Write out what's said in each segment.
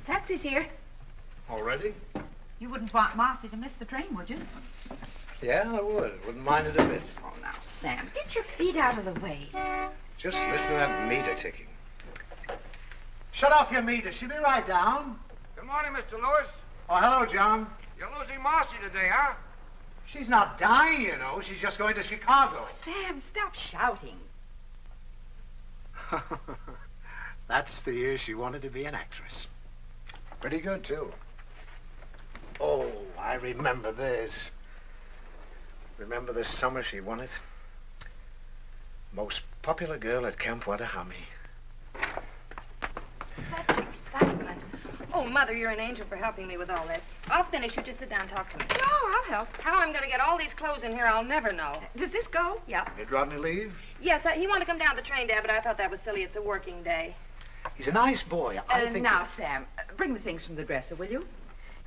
Taxi's here. Already? You wouldn't want Marcy to miss the train, would you? Yeah, I would. Wouldn't mind it a bit. Oh, now, Sam, get your feet out of the way. Just listen to that meter ticking. Shut off your meter. She'll be right down. Good morning, Mr. Lewis. Oh, hello, John. You're losing Marcy today, huh? She's not dying, you know. She's just going to Chicago. Sam, stop shouting. That's the year she wanted to be an actress. Pretty good, too. Oh, I remember this. Remember this summer she won it? Most popular girl at Camp Wattahami. Such excitement. Oh, Mother, you're an angel for helping me with all this. I'll finish. You just sit down and talk to me. No, I'll help. How I'm going to get all these clothes in here, I'll never know. Does this go? Yeah. Did Rodney leave? Yes, he wanted to come down the train, Dad, but I thought that was silly. It's a working day. He's a nice boy. I think... Now, Sam, bring the things from the dresser, will you?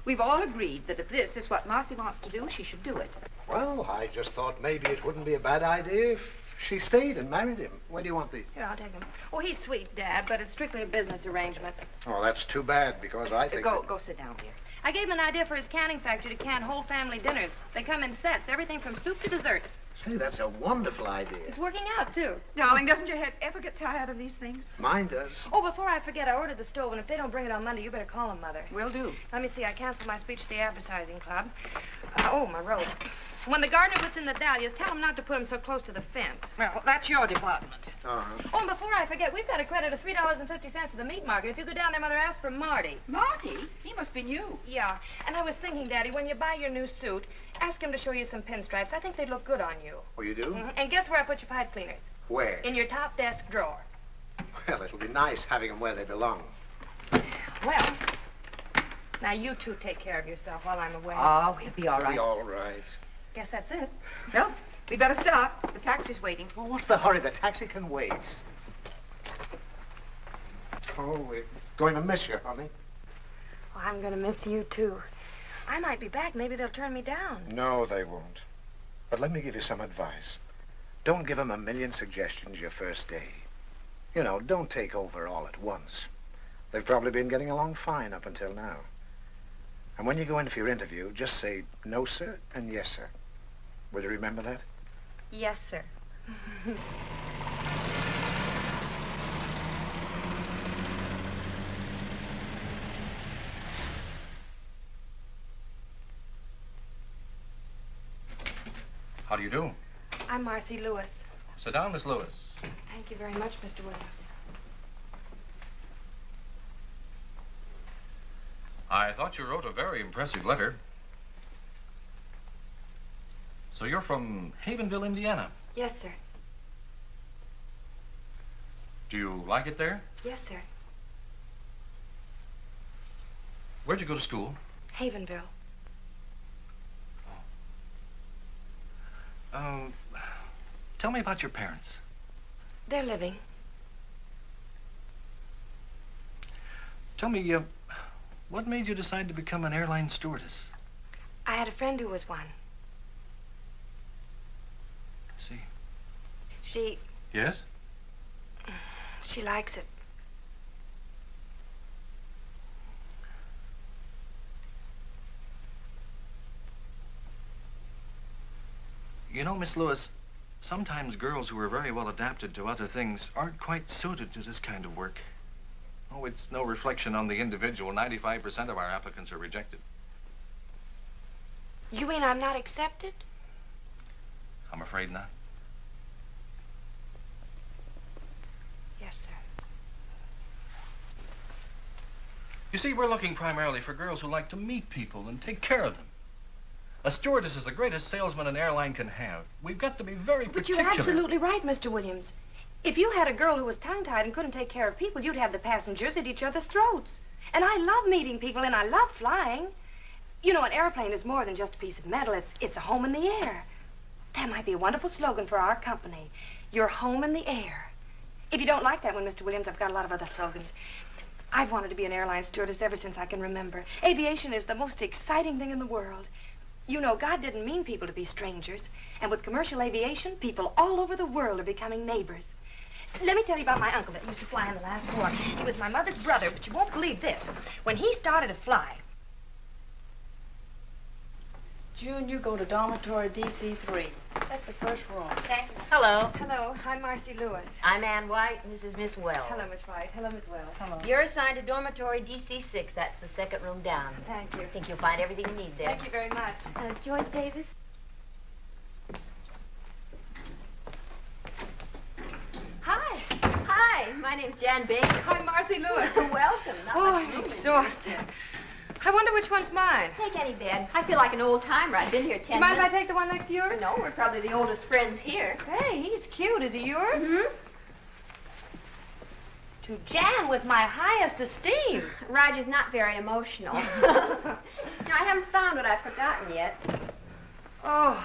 We've all agreed that if this is what Marcy wants to do, she should do it. Well, I just thought maybe it wouldn't be a bad idea if she stayed and married him. Where do you want these? Here, I'll take them. Oh, he's sweet, Dad, but it's strictly a business arrangement. Oh, that's too bad, because I think... Go sit down, dear. I gave him an idea for his canning factory to can whole family dinners. They come in sets, everything from soup to desserts. Say, that's a wonderful idea. It's working out, too. Darling, doesn't your head ever get tired of these things? Mine does. Oh, before I forget, I ordered the stove, and if they don't bring it on Monday, you better call them, Mother. Will do. Let me see. I canceled my speech to the advertising club. My robe. When the gardener puts in the dahlias, tell him not to put them so close to the fence. Well, that's your department. Uh-huh. Oh, and before I forget, we've got a credit of $3.50 at the meat market. If you go down there, Mother, ask for Marty. Marty? He must be new. Yeah. And I was thinking, Daddy, when you buy your new suit, ask him to show you some pinstripes. I think they'd look good on you. Oh, you do? Mm-hmm. And guess where I put your pipe cleaners? Where? In your top desk drawer. Well, it'll be nice having them where they belong. Well, now you two take care of yourself while I'm away. Oh, we'll be all right. Be all right. Guess that's it. Well, we'd better start. The taxi's waiting. Well, what's the hurry? The taxi can wait. Oh, we're going to miss you, honey. Oh, I'm going to miss you, too. I might be back. Maybe they'll turn me down. No, they won't. But let me give you some advice. Don't give them a million suggestions your first day. You know, don't take over all at once. They've probably been getting along fine up until now. And when you go in for your interview, just say, no, sir, and yes, sir. Will you remember that? Yes, sir. How do you do? I'm Marcy Lewis. Sit down, Miss Lewis. Thank you very much, Mr. Williams. I thought you wrote a very impressive letter. So you're from Havenville, Indiana. Yes, sir. Do you like it there? Yes, sir. Where'd you go to school? Havenville. Tell me about your parents. They're living. Tell me, what made you decide to become an airline stewardess? I had a friend who was one. See. She Yes? likes it. You know, Miss Lewis, sometimes girls who are very well adapted to other things aren't quite suited to this kind of work. Oh, it's no reflection on the individual. 95% of our applicants are rejected. You mean I'm not accepted? I'm afraid not. Yes, sir. You see, we're looking primarily for girls who like to meet people and take care of them. A stewardess is the greatest salesman an airline can have. We've got to be very particular. But you're absolutely right, Mr. Williams. If you had a girl who was tongue-tied and couldn't take care of people, you'd have the passengers at each other's throats. And I love meeting people, and I love flying. You know, an airplane is more than just a piece of metal. It's a home in the air. That might be a wonderful slogan for our company. Your home in the air. If you don't like that one, Mr. Williams, I've got a lot of other slogans. I've wanted to be an airline stewardess ever since I can remember. Aviation is the most exciting thing in the world. You know, God didn't mean people to be strangers. And with commercial aviation, people all over the world are becoming neighbors. Let me tell you about my uncle that used to fly in the last war. He was my mother's brother, but you won't believe this. When he started to fly... June, you go to dormitory DC3. That's the first room. Thank you. Hello. Hello, I'm Marcy Lewis. I'm Ann White, and this is Miss Wells. Hello, Miss White. Hello, Miss Wells. Hello. You're assigned to dormitory DC6. That's the second room down. Thank you. I think you'll find everything you need there. Thank you very much. Joyce Davis? Hi. Hi, my name's Jan Baker. I'm Marcy Lewis. Welcome. Not Oh, much I'm room in exhausted. I wonder which one's mine. here. Take any bed. I feel like an old timer. I've been here 10 You mind if I minutes. take the one next to yours? No, we're probably the oldest friends here. Hey, he's cute. Is he yours? Mm-hmm. To Jan with my highest esteem. Roger's not very emotional. Now, I haven't found what I've forgotten yet. Oh.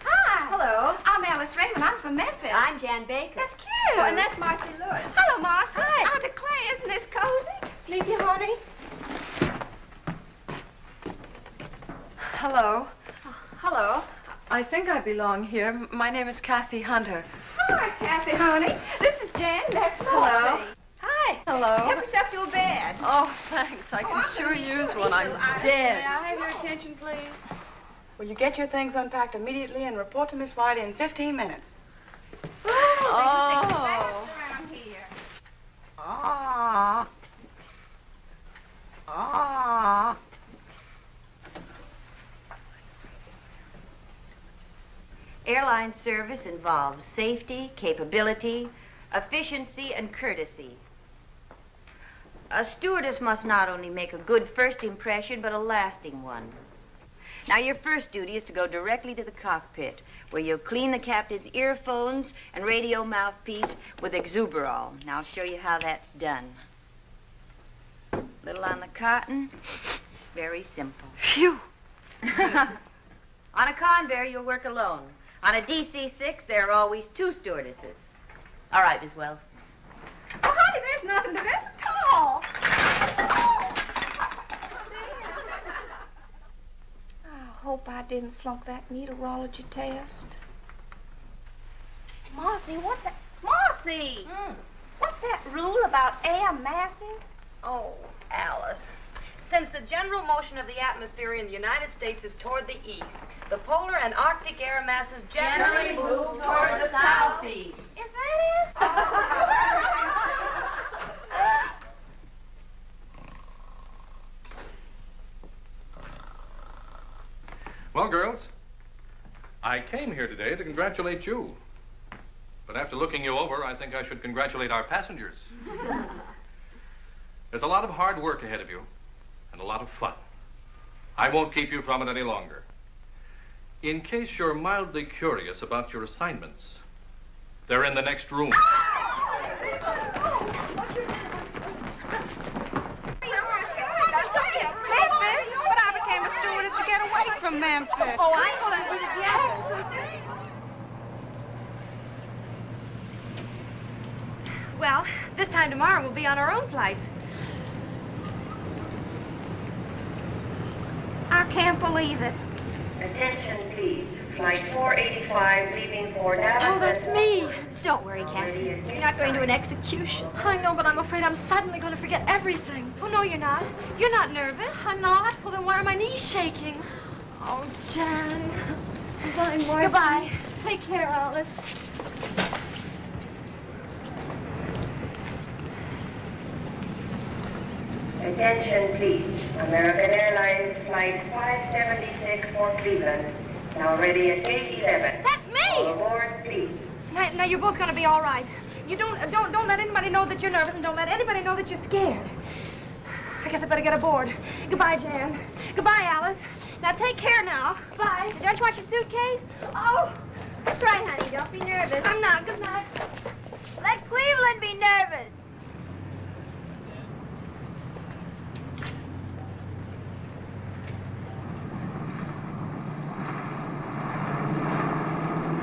Hi. Hello. I'm Alice Raymond. I'm from Memphis. I'm Jan Baker. That's cute. Oh, and that's Marcy Lewis. Hello, Marcy. Hi. Aunt Clay, isn't this cozy? Sleepy, honey? Hello. Hello. I think I belong here. My name is Kathy Hunter. Hi, Kathy, honey. This is Jan. That's Hello. Marcy. Hi. Hello. Help yourself to a bed. Oh, thanks. I can I'm sure gonna be use too one. I'm easy. dead. May I have your attention, please? Will you get your things unpacked immediately and report to Miss White in 15 minutes? Oh. Oh. Around here. Ah. Ah. Airline service involves safety, capability, efficiency, and courtesy. A stewardess must not only make a good first impression, but a lasting one. Now, your first duty is to go directly to the cockpit, where you'll clean the captain's earphones and radio mouthpiece with exuberol. Now, I'll show you how that's done. Little on the cotton. It's very simple. Phew. On a Convair, you'll work alone. On a DC-6, there are always two stewardesses. All right, Miss Wells. Oh, honey, there's nothing to this at all. I hope I didn't flunk that meteorology test. Marcy, what's that? Marcy! What's that rule about air masses? Oh, Alice. Since the general motion of the atmosphere in the United States is toward the east, the polar and Arctic air masses generally move toward the southeast. Is that it? Well, girls, I came here today to congratulate you. But after looking you over, I think I should congratulate our passengers. There's a lot of hard work ahead of you and a lot of fun. I won't keep you from it any longer. In case you're mildly curious about your assignments, they're in the next room. Memphis? But I became a stewardess to get away from Memphis. Oh, I thought I did it yet. Well, this time tomorrow we'll be on our own flights. I can't believe it. Attention, please. Flight 485 leaving for Dallas. Oh, that's me. Don't worry, Cassie. You're not going to an execution. I know, but I'm afraid I'm suddenly going to forget everything. Oh, no, you're not. You're not nervous. I'm not. Well, then why are my knees shaking? Oh, Jan. Goodbye, Marcy. Goodbye. Take care, Alice. Attention, please. American Airlines Flight 576 for Cleveland. Now ready at gate 11. That's me! All aboard, please. Now, you're both going to be all right. You don't let anybody know that you're nervous, and don't let anybody know that you're scared. I guess I better get aboard. Goodbye, Jan. Goodbye, Alice. Now, take care now. Bye. Don't you want your suitcase? Oh, That's right, honey. Don't be nervous. I'm not. Good night. Let Cleveland be nervous.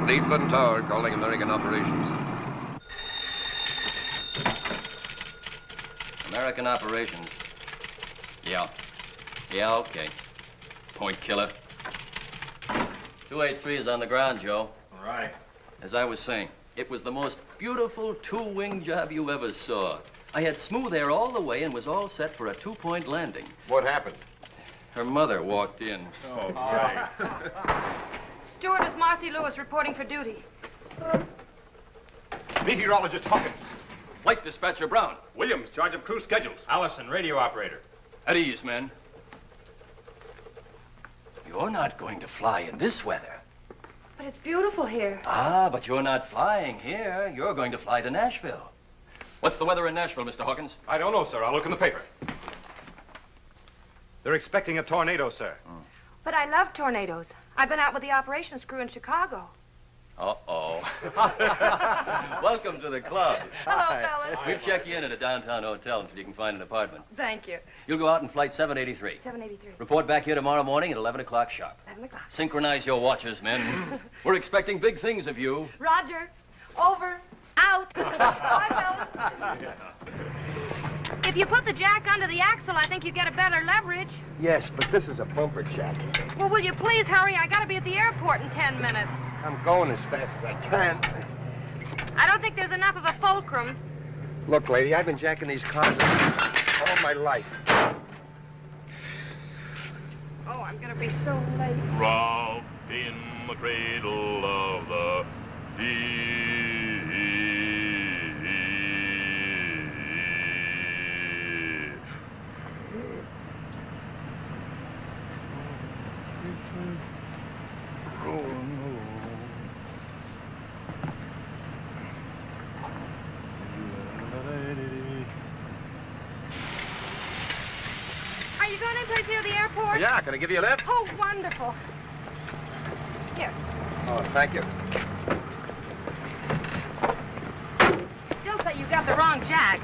Cleveland Tower calling American operations. American operations. Yeah. Yeah, okay. Point killer. 283 is on the ground, Joe. All right. As I was saying, it was the most beautiful two-wing job you ever saw. I had smooth air all the way and was all set for a two-point landing. What happened? Her mother walked in. Oh, right. Stewardess Marcy Lewis reporting for duty. Meteorologist Hawkins. Flight dispatcher Brown. Williams, charge of crew schedules. Allison, radio operator. At ease, men. You're not going to fly in this weather. But it's beautiful here. Ah, but you're not flying here. You're going to fly to Nashville. What's the weather in Nashville, Mr. Hawkins? I don't know, sir. I'll look in the paper. They're expecting a tornado, sir. But I love tornadoes. I've been out with the operations crew in Chicago. Uh-oh. Welcome to the club. Hello, fellas. We'll check you in at a downtown hotel until you can find an apartment. Thank you. You'll go out in flight 783. 783. Report back here tomorrow morning at 11 o'clock sharp. 11 o'clock. Synchronize your watches, men. We're expecting big things of you. Roger. Over. Out. Bye, fellas. If you put the jack under the axle, I think you get a better leverage. Yes, but this is a bumper jack. Well, will you please hurry? I gotta be at the airport in 10 minutes. I'm going as fast as I can. I don't think there's enough of a fulcrum. Look, lady, I've been jacking these cars all my life. Oh, I'm gonna be so late. Robbed in the cradle of the Are you going anyplace near the airport? Yeah, can I give you a lift? Oh, wonderful. Here. Oh, thank you. Still say you got the wrong jack.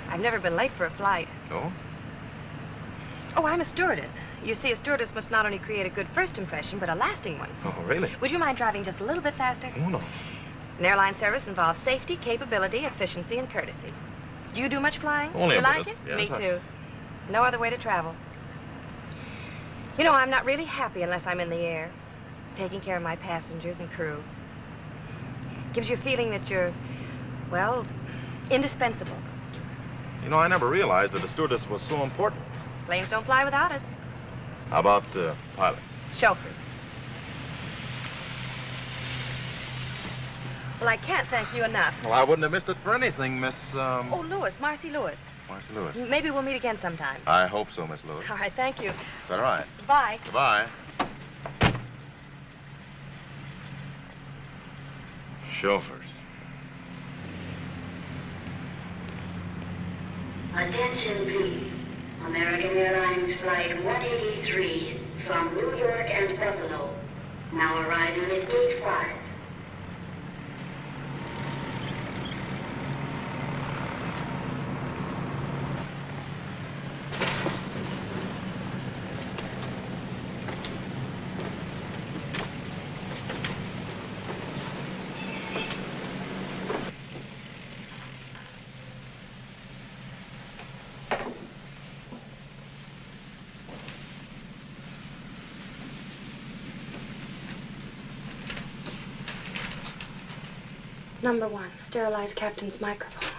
I've never been late for a flight. No? Oh, I'm a stewardess. You see, a stewardess must not only create a good first impression, but a lasting one. Oh, really? Would you mind driving just a little bit faster? Oh, no. An airline service involves safety, capability, efficiency, and courtesy. Do you do much flying? Only you a like bit. it? Yes, Me too. No other way to travel. You know, I'm not really happy unless I'm in the air, taking care of my passengers and crew. Gives you a feeling that you're, well, indispensable. You know, I never realized that a stewardess was so important. Planes don't fly without us. How about pilots? Chauffeurs. Well, I can't thank you enough. Well, I wouldn't have missed it for anything, Miss, Oh, Lewis, Marcy Lewis. Marcy Lewis. Maybe we'll meet again sometime. I hope so, Miss Lewis. All right, thank you. It's all right. Goodbye. Goodbye. Chauffeurs. Attention, please. American Airlines Flight 183 from New York and Buffalo. Now arriving at Gate 5. Number 1, sterilize captain's microphone.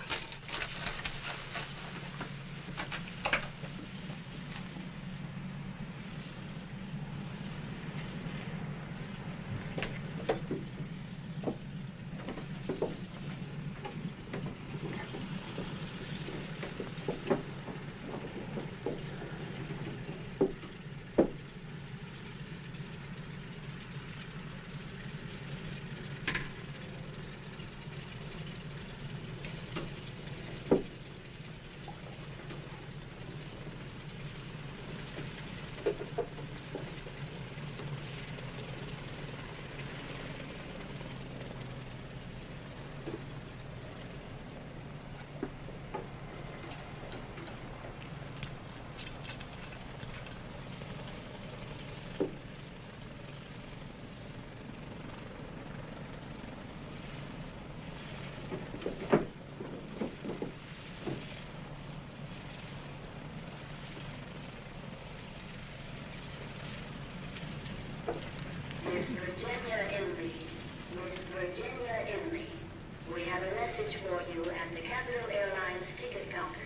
We have a message for you at the Capital Airlines ticket counter.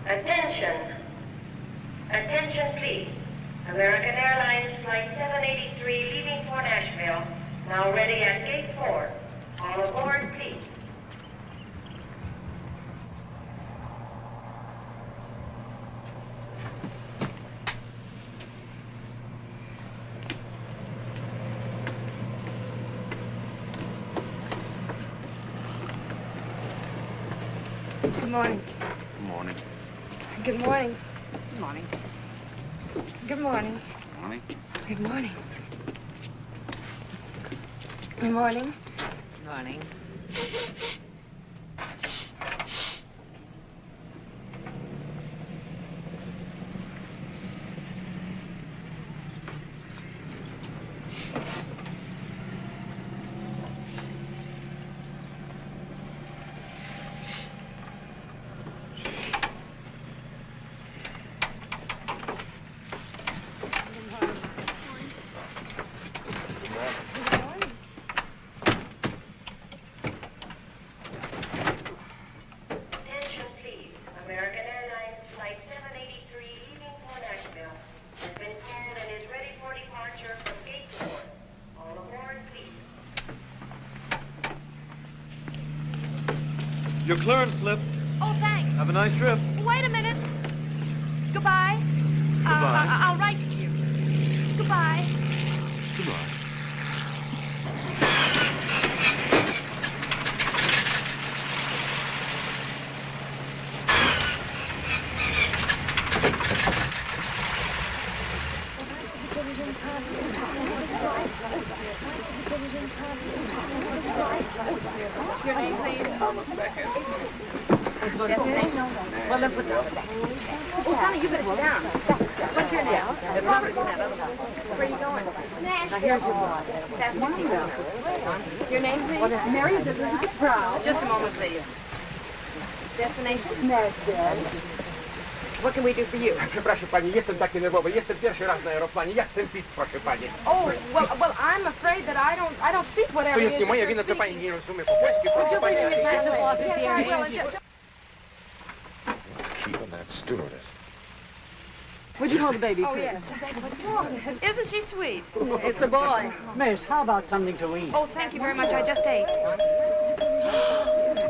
Attention. Attention, please. American Airlines Flight 783 leaving for Nashville. Now ready at Gate 4. All aboard, please. Good morning. Good morning. Good morning. Good morning. Good morning. Morning. Good morning. Good morning. Morning. Your clearance slip. Oh, thanks. Have a nice trip. Wait a minute. Goodbye. Goodbye. I'll write to you. Goodbye. Goodbye. Your name, please? Destination? Well, then put down the back. Oh, Sonny, you better sit down. What's your name? It'll probably be that other one. Where are you going? Nashville. Now, here's your board. Fasten your seatbelt. Your name, please? Mary Elizabeth Brown. Just a moment, please. Destination? Nashville. What can we do for you? Przepraszam pani, jestem taki nerwowy. Jestem pierwszy raz na aeroplanie. Ja chcę pić, proszę pani. Oh, well, I'm afraid that I don't speak whatever To it jest is nie that moja you're wina, że pani speaking. nie rozumie po polsku, proszę pani. Let's keep on that stewardess. Would you hold the baby, Oh, please? yes. Isn't she sweet? It's a boy. Miss, how about something to eat? Oh, thank you very much. I just ate.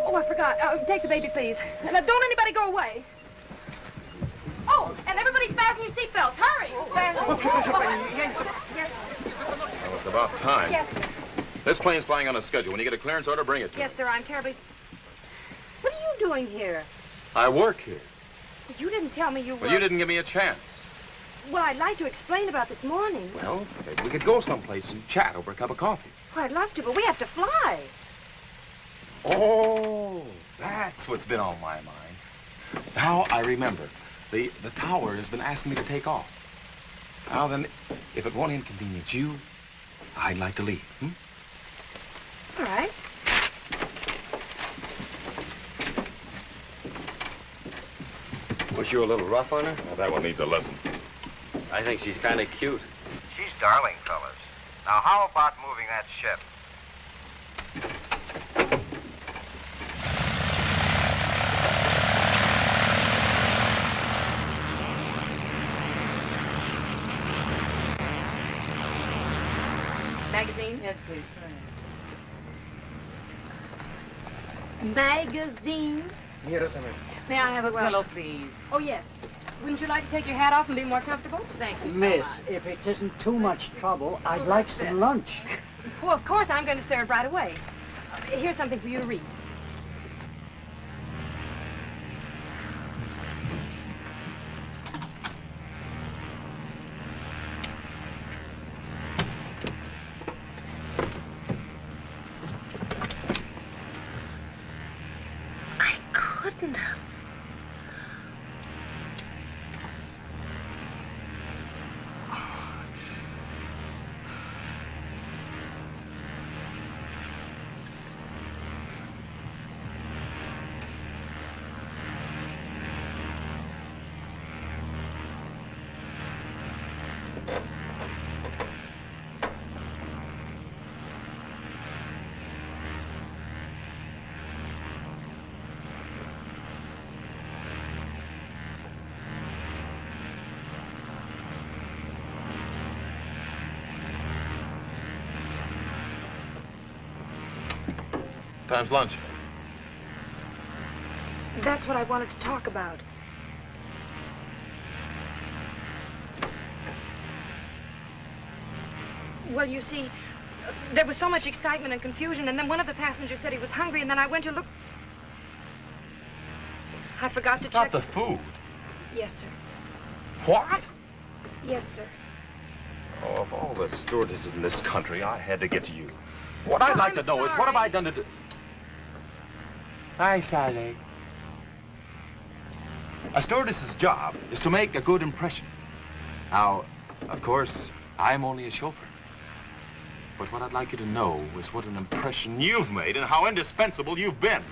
Oh, I forgot. Take the baby, please. Now, don't anybody go away. Oh, and everybody fasten your seatbelts. Hurry. Yes. Well, it's about time. Yes. This plane's flying on a schedule. When you get a clearance order, bring it to me. Yes, sir. I'm terribly... What are you doing here? I work here. You didn't tell me you were... Well, you didn't give me a chance. Well, I'd like to explain about this morning. Well, maybe we could go someplace and chat over a cup of coffee. Oh, I'd love to, but we have to fly. Oh, that's what's been on my mind. Now I remember. The tower has been asking me to take off. Now then, if it won't inconvenience you, I'd like to leave. All right. Was you a little rough on her? Well, that one needs a lesson. I think she's kind of cute. She's darling, fellas. Now, how about moving that ship? Magazine? Yes, please. Magazine? May I have a pillow, please? Oh, yes. Wouldn't you like to take your hat off and be more comfortable? Thank you so much. Miss, if it isn't too much trouble, I'd like some lunch. Well, of course, I'm going to serve right away. Here's something for you to read. I couldn't have. Time's lunch. That's what I wanted to talk about. Well, you see, there was so much excitement and confusion, and then one of the passengers said he was hungry, and then I went to look. I forgot to check. Not the food. Yes, sir. What? Yes, sir. Oh, of all the stewardesses in this country, I had to get to you. What I'd like to know is, what have I done to do? Hi, Sally. A stewardess's job is to make a good impression. Now, of course, I'm only a chauffeur. But what I'd like you to know is what an impression you've made and how indispensable you've been.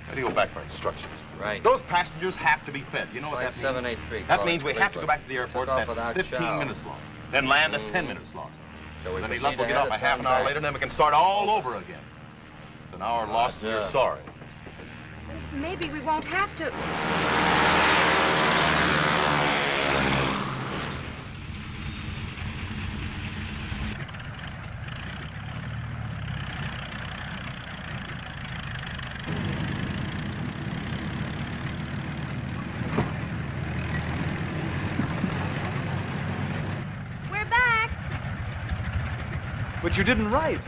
How do you go back for instructions? Right. Those passengers have to be fed. You know what Flight that means? 783. That means we have to go back to the airport, Took and off that's without 15 chow. minutes lost. Then land, that's 10 minutes lost. Shall we Then any proceed luck, we'll get ahead off or a half turn an hour back? later, and then we can start all over again. It's an hour lost, and you're sorry. Maybe we won't have to. We're back. But you didn't write.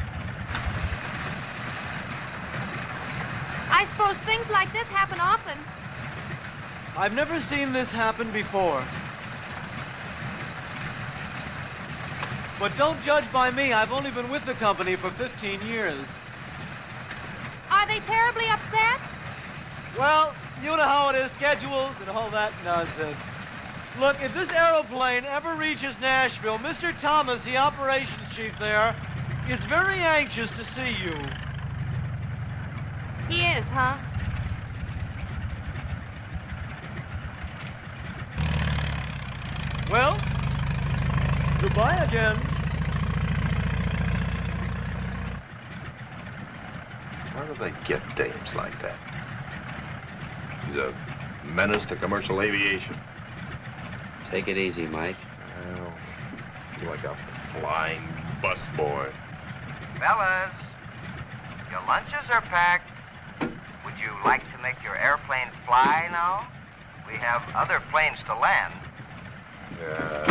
I suppose things like this happen often. I've never seen this happen before. But don't judge by me. I've only been with the company for 15 years. Are they terribly upset? Well, you know how it is, schedules and all that nonsense. Look, if this aeroplane ever reaches Nashville, Mr. Thomas, the operations chief there, is very anxious to see you. He is, huh? Well, goodbye again. Where do they get dames like that? He's a menace to commercial aviation. Take it easy, Mike. Well, you're like a flying busboy. Fellas, your lunches are packed. Would you like to make your airplane fly now? We have other planes to land. Yeah.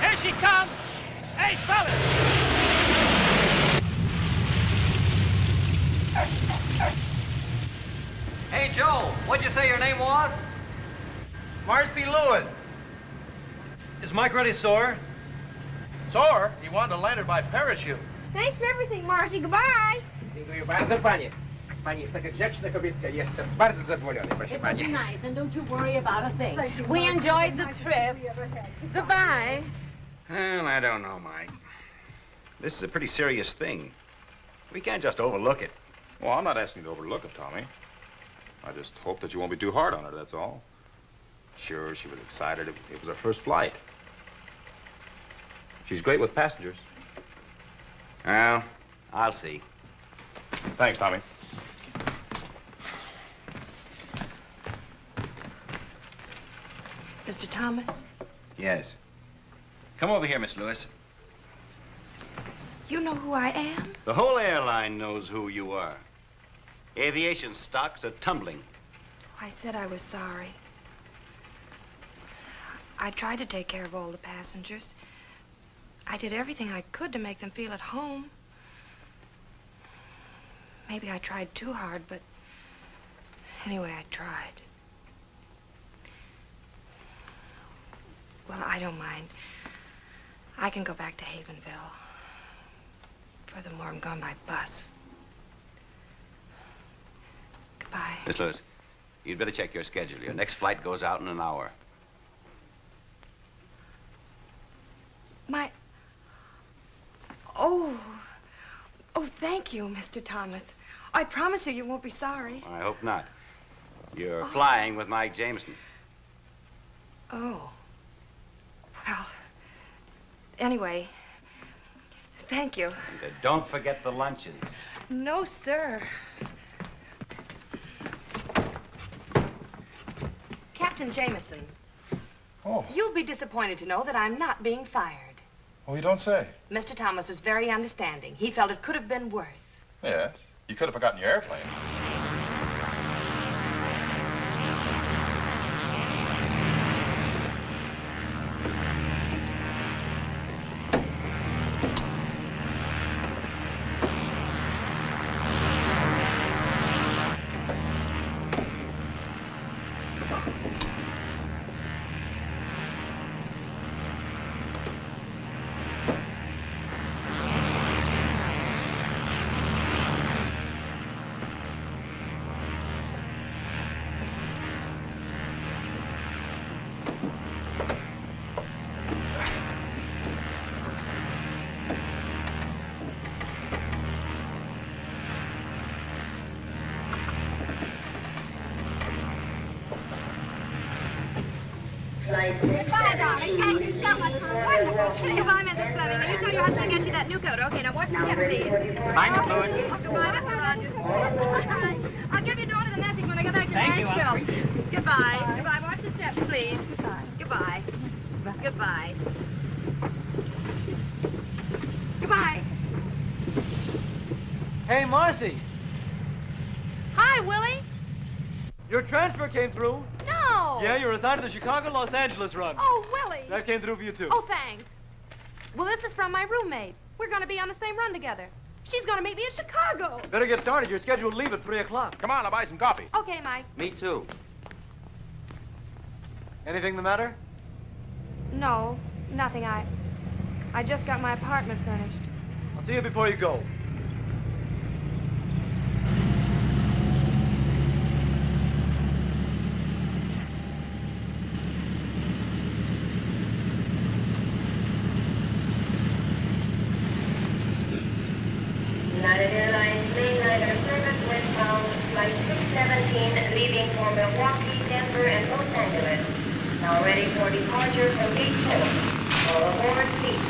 Here she comes! Hey, fellas! Hey, Joe, what'd you say your name was? Marcy Lewis. Is Mike ready, sore? Sore? He wanted to land her by parachute. Thanks for everything, Marcy. Goodbye. Dziękuję bardzo, panie. Pani jest taka grzeczna kobietka. Jestem bardzo zadowolony, proszę It was pani. nice, and don't you worry about a thing. We enjoyed the trip. Goodbye. Well, I don't know, Mike. This is a pretty serious thing. We can't just overlook it. Well, I'm not asking you to overlook it, Tommy. I just hope that you won't be too hard on her, that's all. Sure, she was excited. It was her first flight. She's great with passengers. Well, I'll see. Thanks, Tommy. Mr. Thomas, Yes. Come over here, Miss Lewis. you know who I am? The whole airline knows who you are. Aviation stocks are tumbling. I said I was sorry. I tried to take care of all the passengers. I did everything I could to make them feel at home. Maybe I tried too hard, but anyway, I tried. Well, I don't mind. I can go back to Havenville. Furthermore, I'm going by bus. Goodbye. Miss Lewis, you'd better check your schedule. Your next flight goes out in an hour. Oh, thank you, Mr. Thomas. I promise you won't be sorry. I hope not. You're flying with Mike Jameson. Oh. Well, anyway, thank you. And don't forget the luncheons. No, sir. Captain Jameson. Oh. You'll be disappointed to know that I'm not being fired. Oh, you don't say. Mr. Thomas was very understanding. He felt it could have been worse. Yes. You could have forgotten your airplane. Goodbye, darling. Thank you so much for a wonderful trip. Goodbye, Mrs. Fleming. Now, you tell your husband to get you that new coat. Okay, now watch the step, please. Bye, Miss Lewis. Oh, goodbye, Mr. Rogers. All right. I'll give your daughter the message when I get back to Nashville. Goodbye. Goodbye. Watch the steps, please. Goodbye. Goodbye. Goodbye. Hey, Marcy, Hi, Willie. your transfer came through. No. Yeah, you're assigned to the Chicago-Los Angeles run. Oh, Willie. That came through for you, too. Oh, thanks. Well, this is from my roommate. We're going to be on the same run together. She's going to meet me in Chicago. Better get started. You're scheduled to leave at 3 o'clock. Come on, I'll buy some coffee. Okay, Mike. Me too. Anything the matter? No, nothing. I just got my apartment furnished. I'll see you before you go. United Airlines mainliner service westbound, flight 617, leaving for Milwaukee, Denver, and Los Angeles. Now ready for departure from gate 4. All aboard, please.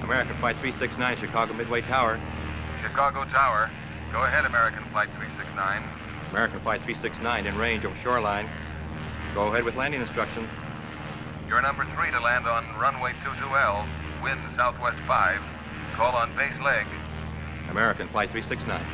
American Flight 369, Chicago Midway Tower. Chicago Tower. Go ahead, American Flight 369. American Flight 369 in range over shoreline. Go ahead with landing instructions. You're number 3 to land on runway 22L, wind southwest 5. Call on base leg. American Flight 369.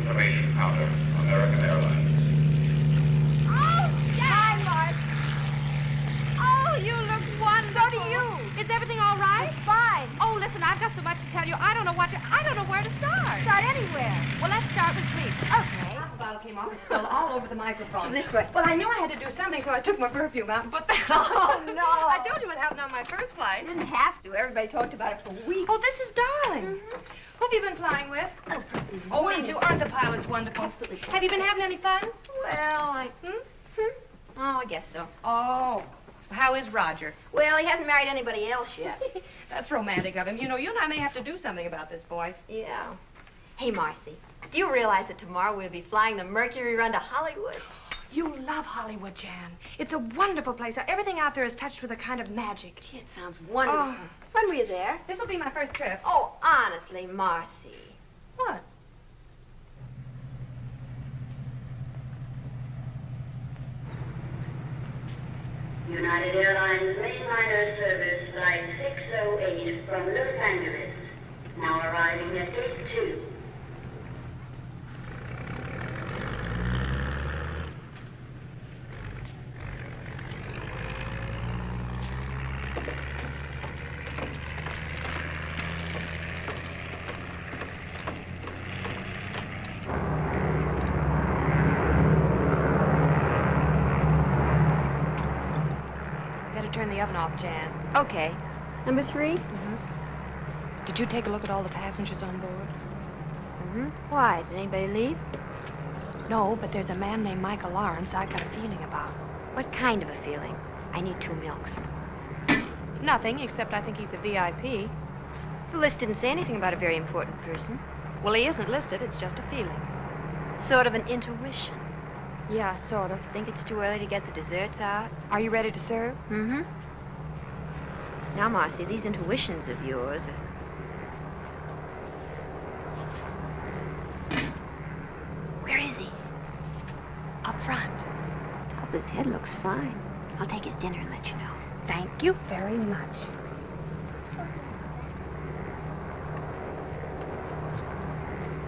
information counter, American Airlines. Oh, hi, Mark. Oh, you look wonderful. So do you. Is everything all right? Just fine. Oh, listen, I've got so much to tell you. I don't know where to start. Start anywhere. Well, let's start with sleep. Okay. Half a bottle came off and spilled all over the microphone. This way. Well, I knew I had to do something, so I took my perfume out and put that on. Oh, no. I told you what happened on my first flight. You didn't have to. Everybody talked about it for weeks. Oh, this is darling. Who have you been flying with? Oh, me too. Aren't the pilots wonderful? Absolutely. Have you been having any fun? Well, Oh, I guess so. Oh. How is Roger? Well, he hasn't married anybody else yet. That's romantic of him. You know, you and I may have to do something about this boy. Yeah. Hey, Marcy, do you realize that tomorrow we'll be flying the Mercury run to Hollywood? You love Hollywood, Jan. It's a wonderful place. Everything out there is touched with a kind of magic. Gee, it sounds wonderful. Oh. When were you there? This will be my first trip. Oh, honestly, Marcy. What? United Airlines mainliner service flight 608 from Los Angeles, now arriving at gate 2. Turn the oven off, Jan. Okay. Number 3? Did you take a look at all the passengers on board? Why? Did anybody leave? No, but there's a man named Michael Lawrence I've got a feeling about. What kind of a feeling? I need 2 milks. Nothing, except I think he's a VIP. The list didn't say anything about a very important person. Well, he isn't listed. It's just a feeling. Sort of an intuition. Yeah, sort of. Think it's too early to get the desserts out? Are you ready to serve? Now, Marcy, these intuitions of yours are... Where is he? Up front. Top of his head looks fine. I'll take his dinner and let you know. Thank you very much.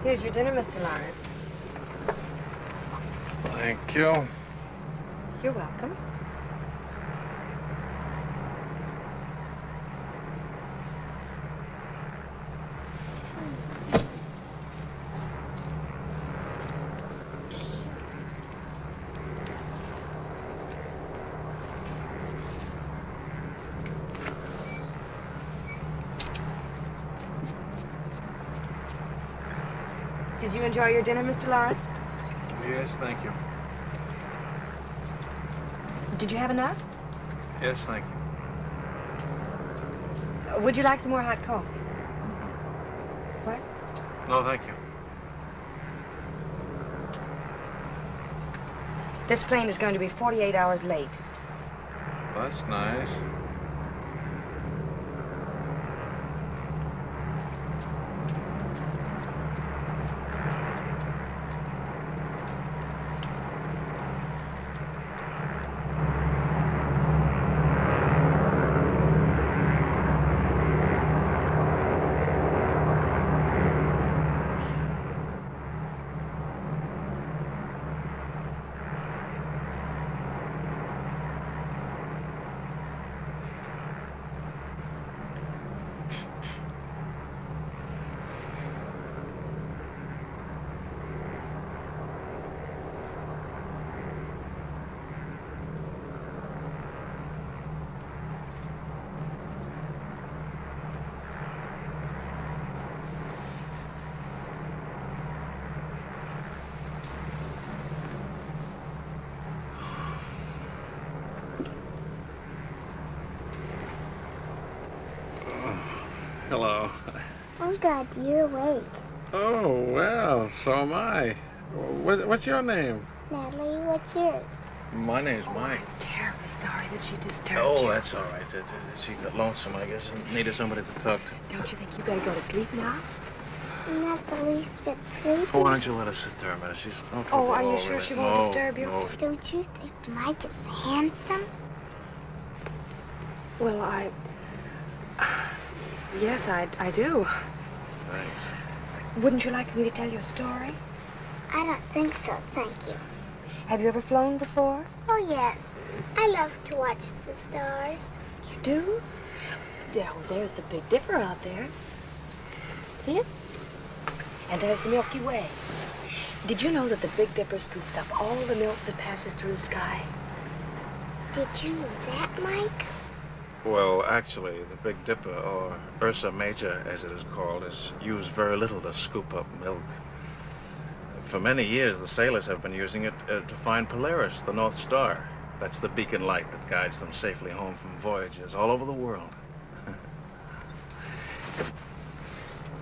Here's your dinner, Mr. Lawrence. Thank you. You're welcome. Did you enjoy your dinner, Mr. Lawrence? Yes, thank you. Did you have enough? Yes, thank you. Would you like some more hot coffee? What? No, thank you. This plane is going to be 48 hours late. That's nice. Hello. I'm glad you're awake. Oh, well, so am I. What's your name? Natalie, what's yours? My name's Mike. I'm terribly sorry that she disturbed Oh, you. that's all right. She got lonesome, I guess, and needed somebody to talk to. Don't you think you better go to sleep now? I'm not the least bit sleepy. Oh, why don't you let her sit there a minute? She's no trouble. Oh, are you at all, sure really. she won't No, disturb you? No. Don't you think Mike is handsome? Well, Yes, I do. Thanks. Wouldn't you like me to tell you a story? I don't think so, thank you. Have you ever flown before? Oh, yes. I love to watch the stars. You do? Oh, there's the Big Dipper out there. See it? And there's the Milky Way. Did you know that the Big Dipper scoops up all the milk that passes through the sky? Did you know that, Mike? Well, actually, the Big Dipper, or Ursa Major, as it is called, is used very little to scoop up milk. For many years, the sailors have been using it to find Polaris, the North Star. That's the beacon light that guides them safely home from voyages all over the world.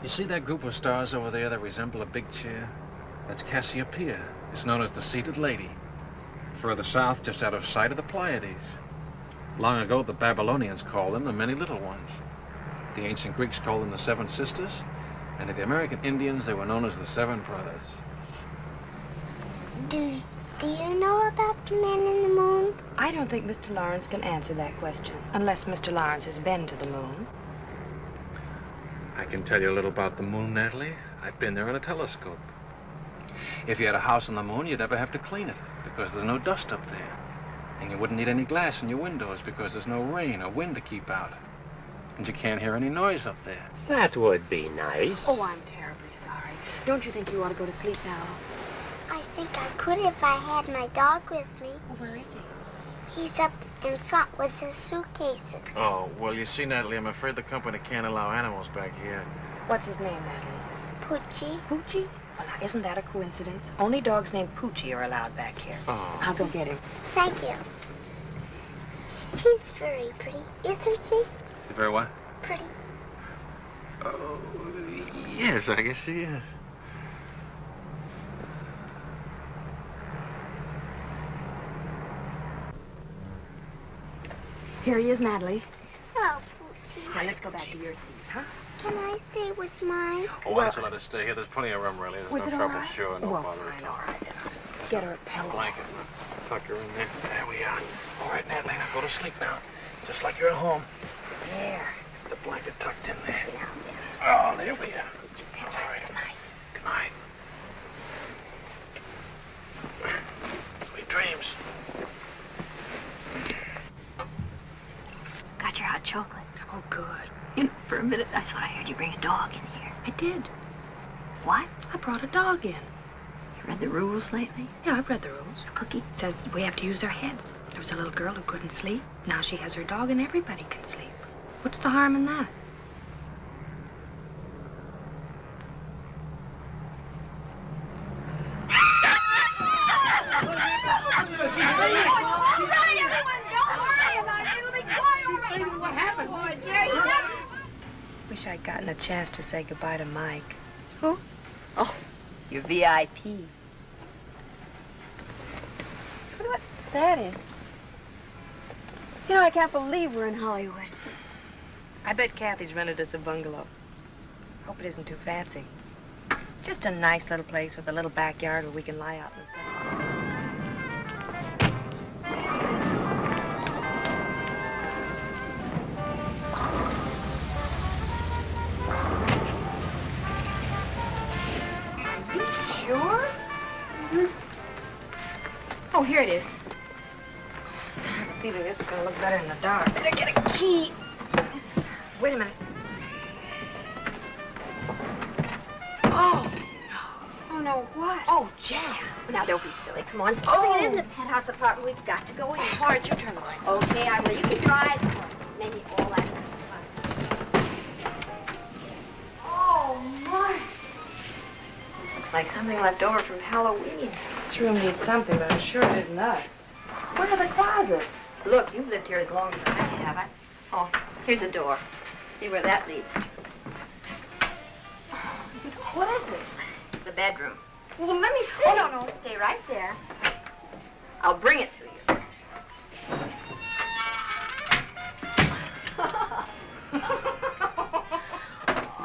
You see that group of stars over there that resemble a big chair? That's Cassiopeia. It's known as the Seated Lady. Further south, just out of sight, of the Pleiades. Long ago, the Babylonians called them the Many Little Ones. The ancient Greeks called them the Seven Sisters. And to the American Indians, they were known as the Seven Brothers. Do you know about the man in the moon? I don't think Mr. Lawrence can answer that question, unless Mr. Lawrence has been to the moon. I can tell you a little about the moon, Natalie. I've been there in a telescope. If you had a house on the moon, you'd never have to clean it, because there's no dust up there. And you wouldn't need any glass in your windows, because there's no rain or wind to keep out. And you can't hear any noise up there. That would be nice. Oh, I'm terribly sorry. Don't you think you ought to go to sleep now? I think I could if I had my dog with me. Well, where is he? He's up in front with his suitcases. Oh, well, you see, Natalie, I'm afraid the company can't allow animals back here. What's his name, Natalie? Poochie. Poochie? Well, now, isn't that a coincidence? Only dogs named Poochie are allowed back here. Oh. I'll go get him. Thank you. She's very pretty, isn't she? Is he very what? Pretty. Oh, yes, I guess she is. Here he is, Natalie. Oh, Poochie. Now, let's go back to your seat, huh? Can I stay with Mike? Oh, why don't you let us stay here? There's plenty of room, really. There's Was no it all trouble, right? sure, no Well, bother fine, at all. all right. Get her a pillow. Blanket. Tuck her in there. There we are. All right, Natalie, now go to sleep now. Just like you're at home. There. The blanket tucked in there. Oh, there we are. That's right. Good night. Good night. Sweet dreams. Got your hot chocolate. Oh, good. You know, for a minute, I thought I heard you bring a dog in here. I did. What? I brought a dog in. You read the rules lately? Yeah, I've read the rules. Cookie? It says we have to use our heads. There was a little girl who couldn't sleep. Now she has her dog and everybody can sleep. What's the harm in that? Wish I'd gotten a chance to say goodbye to Mike. Who? Oh, your VIP. Wonder what that is. You know, I can't believe we're in Hollywood. I bet Kathy's rented us a bungalow. Hope it isn't too fancy. Just a nice little place with a little backyard where we can lie out in the sun. Are you sure? Mm-hmm. Oh, here it is. I have a feeling this is going to look better in the dark. Better get a key. Wait a minute. Oh, no. Oh, no, what? Oh, Jan. Now, don't be silly. Come on. Supposing it isn't a penthouse apartment, we've got to go in. Why don't you turn the lights on? Okay, I will. You keep your eyes closed. Maybe all that. Oh, Marcy. This looks like something left over from Halloween. This room needs something, but I'm sure it isn't us. Where are the closets? Look, you've lived here as long as I have. Oh, here's a door. See where that leads to. What is it? The bedroom. Well, let me see. Oh, no, stay right there. I'll bring it to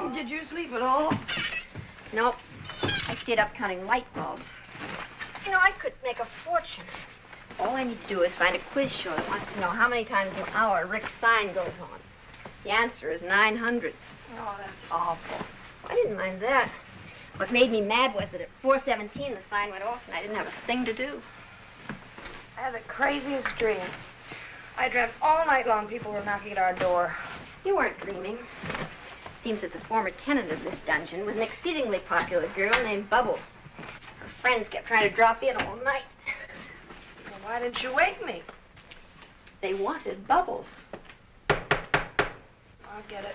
you. Did you sleep at all? Nope. I stayed up counting light bulbs. You know, I could make a fortune. All I need to do is find a quiz show that wants to know how many times an hour Rick's sign goes on. The answer is 900. Oh, that's awful. I didn't mind that. What made me mad was that at 4:17 the sign went off and I didn't have a thing to do. I had the craziest dream. I dreamt all night long people were knocking at our door. You weren't dreaming. Seems that the former tenant of this dungeon was an exceedingly popular girl named Bubbles. Her friends kept trying to drop in all night. Well, why didn't you wake me? They wanted Bubbles. I'll get it.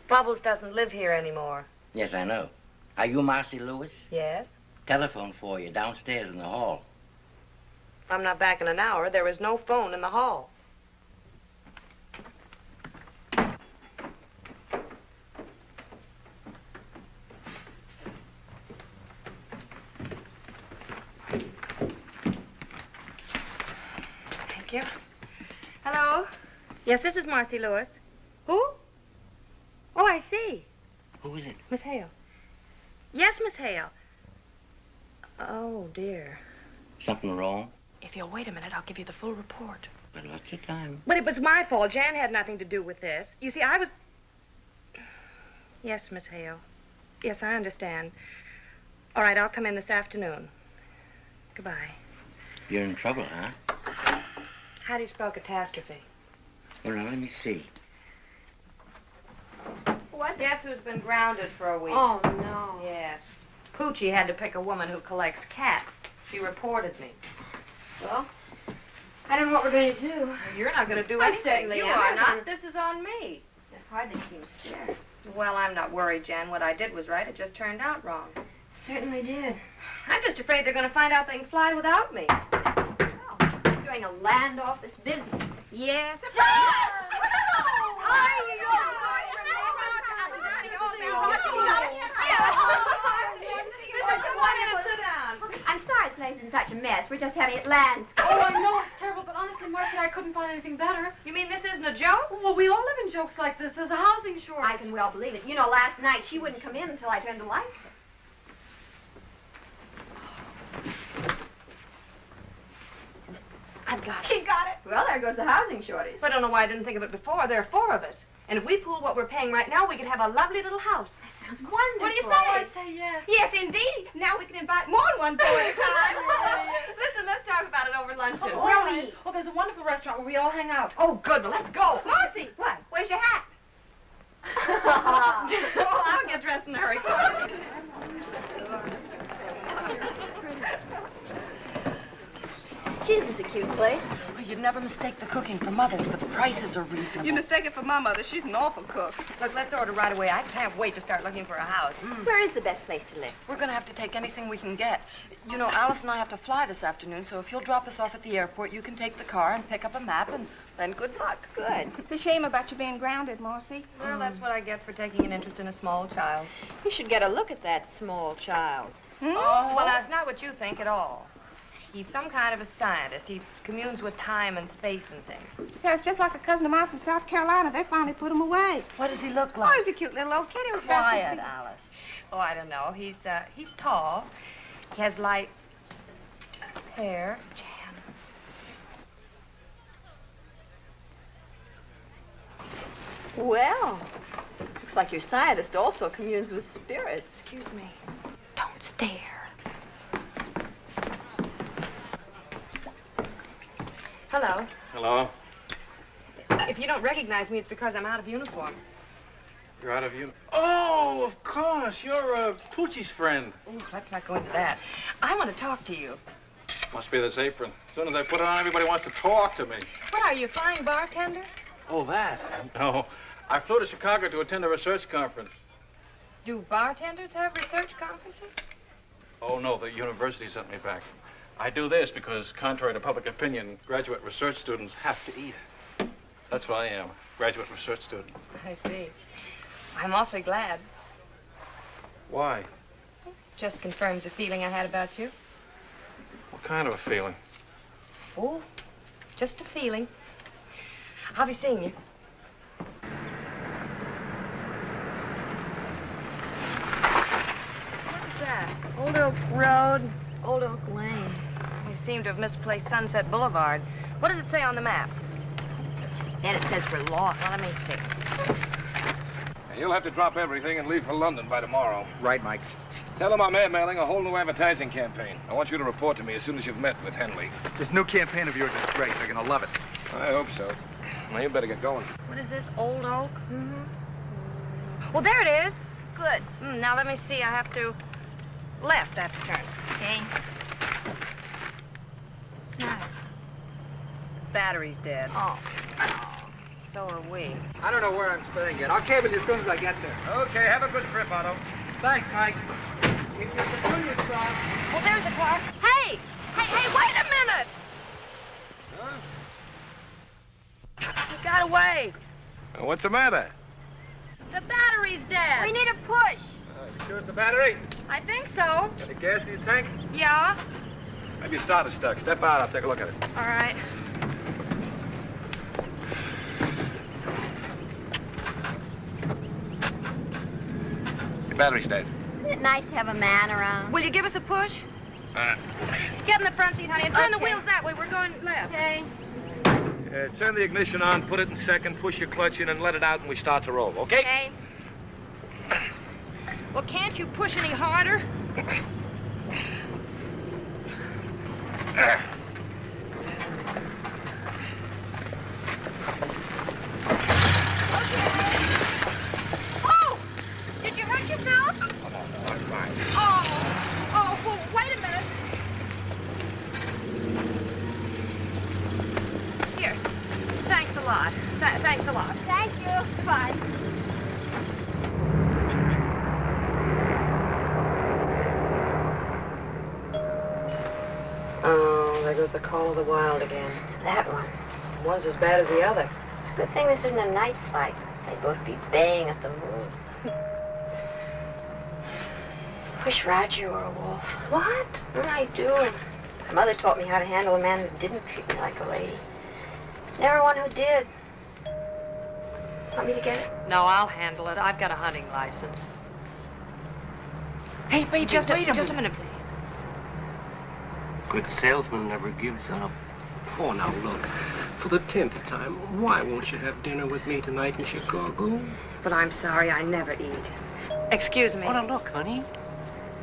Bubbles doesn't live here anymore. Yes, I know. Are you Marcy Lewis? Yes? Telephone for you downstairs in the hall. If I'm not back in an hour, there is no phone in the hall. Thank you. Hello? Yes, this is Marcy Lewis. Who? Oh, I see. Who is it? Miss Hale. Yes, Miss Hale. Oh, dear. Something wrong? If you'll wait a minute, I'll give you the full report. But lots of time. But it was my fault. Jan had nothing to do with this. You see, I was... Yes, Miss Hale. Yes, I understand. All right, I'll come in this afternoon. Goodbye. You're in trouble, huh? How do you spell catastrophe? Well, now, let me see. Guess who's been grounded for a week? Oh, no. Yes. Poochie had to pick a woman who collects cats. She reported me. Well, I don't know what we're going to do. You're not going to do I anything. certainly You am. are not. This is on me. It hardly seems fair. Well, I'm not worried, Jan. What I did was right. It just turned out wrong. Certainly did. I'm just afraid they're going to find out they can fly without me. You're doing a land off this business. Yes. I'm sorry the place is in such a mess. We're just having it landscaped. Oh, I know it's terrible, but honestly, Marcy, I couldn't find anything better. You mean this isn't a joke? Well, we all live in jokes like this. There's a housing shortage. I can well believe it. You know, last night she wouldn't come in until I turned the lights on. I've got it. She's got it. Well, there goes the housing shortage. I don't know why I didn't think of it before. There are 4 of us. And if we pool what we're paying right now, we could have a lovely little house. That sounds wonderful. What do you say? I say yes. Yes, indeed. Now we can invite more than one boy at a time. Listen, let's talk about it over luncheon. Oh, where are we? Oh, there's a wonderful restaurant where we all hang out. Oh, good. Well, let's go. Marcy, what? Where's your hat? Well, I'll get dressed in a hurry. Gee, this is a cute place. Well, you'd never mistake the cooking for Mother's, but the prices are reasonable. You mistake it for my mother. She's an awful cook. Look, let's order right away. I can't wait to start looking for a house. Where is the best place to live? We're going to have to take anything we can get. You know, Alice and I have to fly this afternoon, so if you'll drop us off at the airport, you can take the car and pick up a map, and then good luck. Good. It's a shame about you being grounded, Marcy. Well, that's what I get for taking an interest in a small child. You should get a look at that small child. Oh, well, that's not what you think at all. He's some kind of a scientist. He communes with time and space and things. Sounds just like a cousin of mine from South Carolina. They finally put him away. What does he look Oh, like? he's a cute little old kid. He was Quiet, Alice. Oh, I don't know. He's tall. He has light hair. Jan. Well, looks like your scientist also communes with spirits. Excuse me. Don't stare. Hello. Hello. If you don't recognize me, it's because I'm out of uniform. You're out of uniform. Oh, of course. You're Poochie's friend. Ooh, let's not go into that. I want to talk to you. Must be this apron. As soon as I put it on, everybody wants to talk to me. What are you, a flying bartender? Oh, that? No. I flew to Chicago to attend a research conference. Do bartenders have research conferences? Oh, no. The university sent me back. I do this because, contrary to public opinion, graduate research students have to eat. That's what I am, graduate research student. I see. I'm awfully glad. Why? Just confirms a feeling I had about you. What kind of a feeling? Oh, just a feeling. I'll be seeing you. What's that? Old Oak Road, Old Oak Lane. You seem to have misplaced Sunset Boulevard. What does it say on the map? Then it says we're lost. Well, let me see. You'll have to drop everything and leave for London by tomorrow. Right, Mike. Tell them I'm airmailing a whole new advertising campaign. I want you to report to me as soon as you've met with Henley. This new campaign of yours is great. They're going to love it. I hope so. Now, you better get going. What is this, Old Oak? Well, there it is. Good. Now, let me see. I have to left after turn. Okay. What's the matter? Battery's dead. Oh. So are we. I don't know where I'm staying yet. I'll cable you as soon as I get there. Okay, have a good trip, Otto. Thanks, Mike. Keep your peculiar spot. Well, there's the car. Hey! Hey, wait a minute! Huh? He got away. What's the matter? The battery's dead. We need a push. You sure it's a battery? I think so. Any gas in your tank? Yeah. Maybe your starter's stuck. Step out, I'll take a look at it. All right. Your battery's dead. Isn't it nice to have a man around? Will you give us a push? Get in the front seat, honey, and turn the wheels that way. We're going left. Okay. Turn the ignition on, put it in second, push your clutch in, and let it out, and we start to roll, okay? Okay. Well, can't you push any harder? Oh! Did you hurt yourself? Oh, I'm fine. Oh, well, wait a minute. Here. Thanks a lot. Thanks a lot. Thank you. Goodbye. Oh, there goes the call of the wild again. That one. One's as bad as the other. It's a good thing this isn't a night flight. They'd both be baying at the moon. Wish Roger were a wolf. What? I do. My mother taught me how to handle a man who didn't treat me like a lady. Never one who did. Want me to get it? No, I'll handle it. I've got a hunting license. Hey, baby, Just wait a minute, please. Good salesman never gives up. Oh, now look, for the 10th time, why won't you have dinner with me tonight in Chicago? But I'm sorry, I never eat. Excuse me. Oh, now look, honey.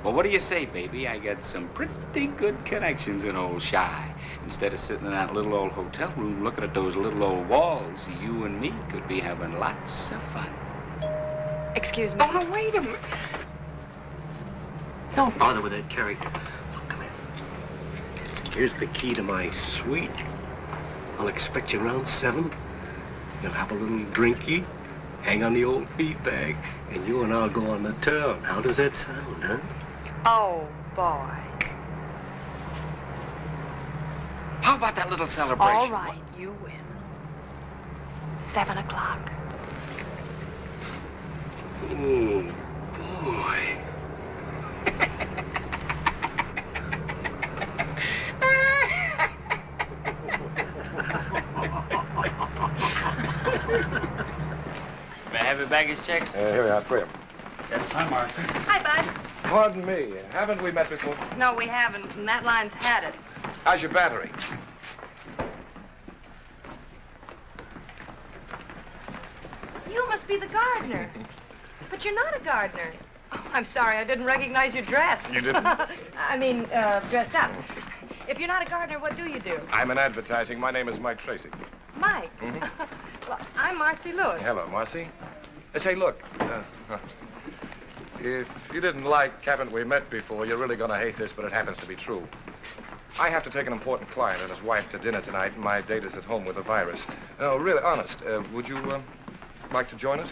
Well, what do you say, baby? I got some pretty good connections in old Shy. Instead of sitting in that little old hotel room looking at those little old walls, you and me could be having lots of fun. Excuse me. Oh, no, wait a minute. Don't bother with that, Carrie. Look, come here. Here's the key to my suite. I'll expect you around 7. You'll have a little drinky, hang on the old feed bag, and you and I'll go on the town. How does that sound, huh? Oh, boy. How about that little celebration? All right, you win. 7 o'clock. Oh, boy. May I have your baggage checks? Here we are, 3 of them. Yes, hi, Marcy. Hi, Bud. Pardon me, haven't we met before? No, we haven't, and that line's had it. How's your battery? You must be the gardener. But you're not a gardener. Oh, I'm sorry, I didn't recognize you dressed. You didn't? I mean, dressed up. If you're not a gardener, what do you do? I'm in advertising. My name is Mike Tracy. Mike. Well, I'm Marcy Lewis. Hello, Marcy. Say, look, if you didn't like haven't we met before, you're really going to hate this, but it happens to be true. I have to take an important client and his wife to dinner tonight, and my date is at home with a virus. No, really, honest, would you like to join us?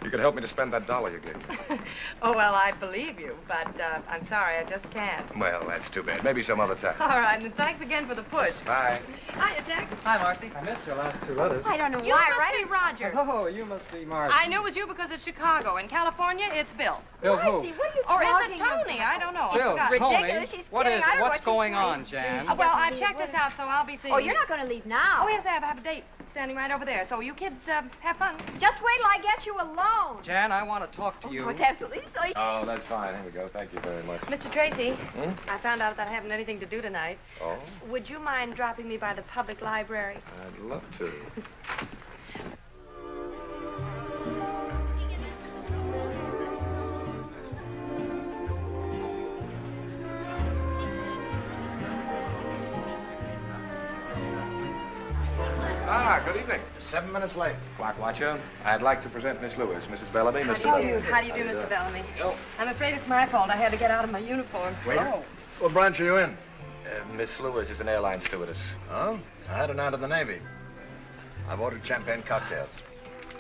You could help me to spend that $1 you gave me. Oh, well, I believe you, but I'm sorry, I just can't. Well, that's too bad. Maybe some other time. All right, and thanks again for the push. Bye. Hiya, Tex. Hi, Marcy. I missed your last 2 letters. I don't know why. You must be Roger. Oh, you must be Marcy. I knew it was you because it's Chicago. In California, it's Bill. Bill who? Marcy, what are you Or is talking it Tony? about? I don't know. Bill, I forgot. Tony. Ridiculous. She's What kidding. is I it? don't know What's what she's going trying on, to Jan? do. Well, I've checked this out, so I'll be seeing Oh, you. you're not going to leave now. Oh, yes, I have a date standing right over there. So you kids have fun. Just wait till I get you alone. Jan, I want to talk to you. Oh, it's absolutely silly. Oh, that's fine. Here we go. Thank you very much. Mr. Tracy, Hmm? I found out that I haven't anything to do tonight. Oh, Would you mind dropping me by the public library? I'd love to. 7 minutes late. Clock watcher, I'd like to present Miss Lewis, Mrs. Bellamy, Mr. Bellamy. How do you do, Mr. Bellamy? I'm afraid it's my fault. I had to get out of my uniform. Waiter. Oh. What branch are you in? Miss Lewis is an airline stewardess. Oh? I had an out of the Navy. I've ordered champagne cocktails.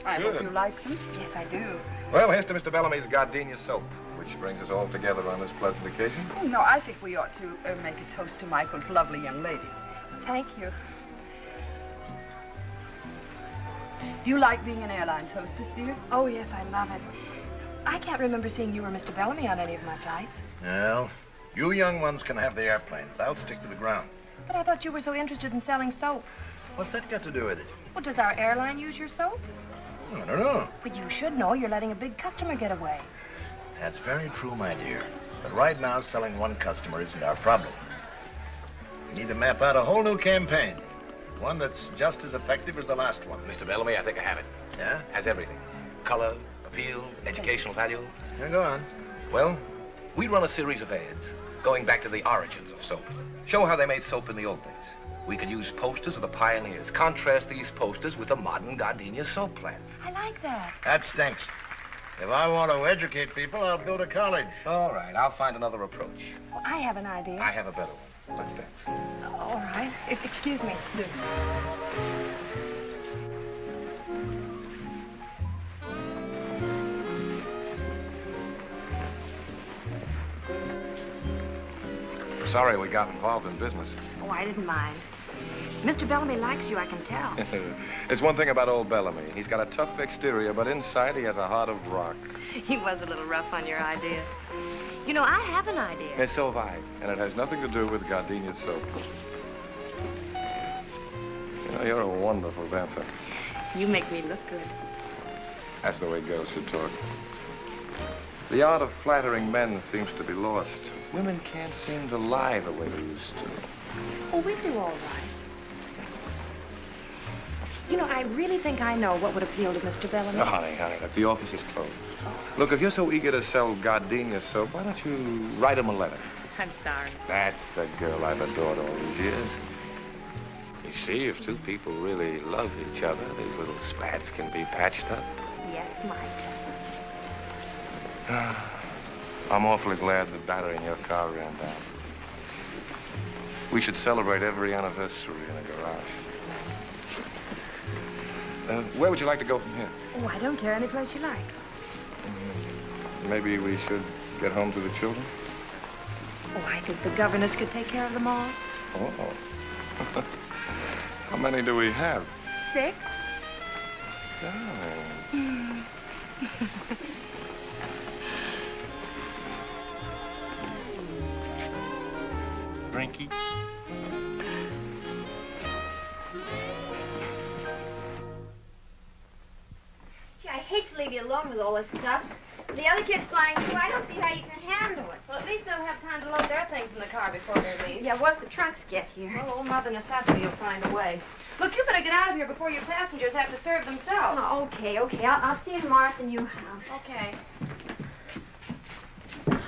I Good. hope you like them. Yes, I do. Well, here's to Mr. Bellamy's gardenia soap, which brings us all together on this pleasant occasion. Oh, no, I think we ought to make a toast to Michael's lovely young lady. Thank you. Do you like being an airline hostess, dear? Oh, yes, I love it. I can't remember seeing you or Mr. Bellamy on any of my flights. Well, you young ones can have the airplanes. I'll stick to the ground. But I thought you were so interested in selling soap. What's that got to do with it? Well, does our airline use your soap? I don't know. But you should know. You're letting a big customer get away. That's very true, my dear. But right now, selling one customer isn't our problem. We need to map out a whole new campaign. One that's just as effective as the last one. Mr. Bellamy, I think I have it. Yeah? Has everything. Color, appeal, educational value. Yeah, go on. Well, we run a series of ads going back to the origins of soap. Show how they made soap in the old days. We could use posters of the pioneers. Contrast these posters with the modern gardenia soap plant. I like that. That stinks. If I want to educate people, I'll go to college. All right, I'll find another approach. Well, I have an idea. I have a better one. Let's dance. All right. Excuse me, Sue. Sorry we got involved in business. Oh, I didn't mind. Mr. Bellamy likes you, I can tell. There's one thing about old Bellamy. He's got a tough exterior, but inside he has a heart of rock. He was a little rough on your idea. You know, I have an idea. And so have I. And it has nothing to do with gardenia soap. You know, you're a wonderful dancer. You make me look good. That's the way girls should talk. The art of flattering men seems to be lost. Women can't seem to lie the way they used to. Oh, we do all right. You know, I really think I know what would appeal to Mr. Bellamy. Oh, honey, look, the office is closed. Look, if you're so eager to sell gardenia soap, why don't you write him a letter? I'm sorry. That's the girl I've adored all these years. You see, if two people really love each other, these little spats can be patched up. Yes, Mike. I'm awfully glad the battery in your car ran down. We should celebrate every anniversary in a garage. Where would you like to go from here? Oh, I don't care. Any place you like. Maybe we should get home to the children? Oh, I think the governess could take care of them all. Oh. How many do we have? 6. Darling. Drinky. Gee, I hate to leave you alone with all this stuff. The other kids flying too, I don't see how you can handle it. Well, at least they'll have time to load their things in the car before they leave. Yeah, what if the trunks get here? Well, old Mother Necessity will find a way. Look, you better get out of here before your passengers have to serve themselves. Oh, okay. I'll see you tomorrow at the new house. Okay.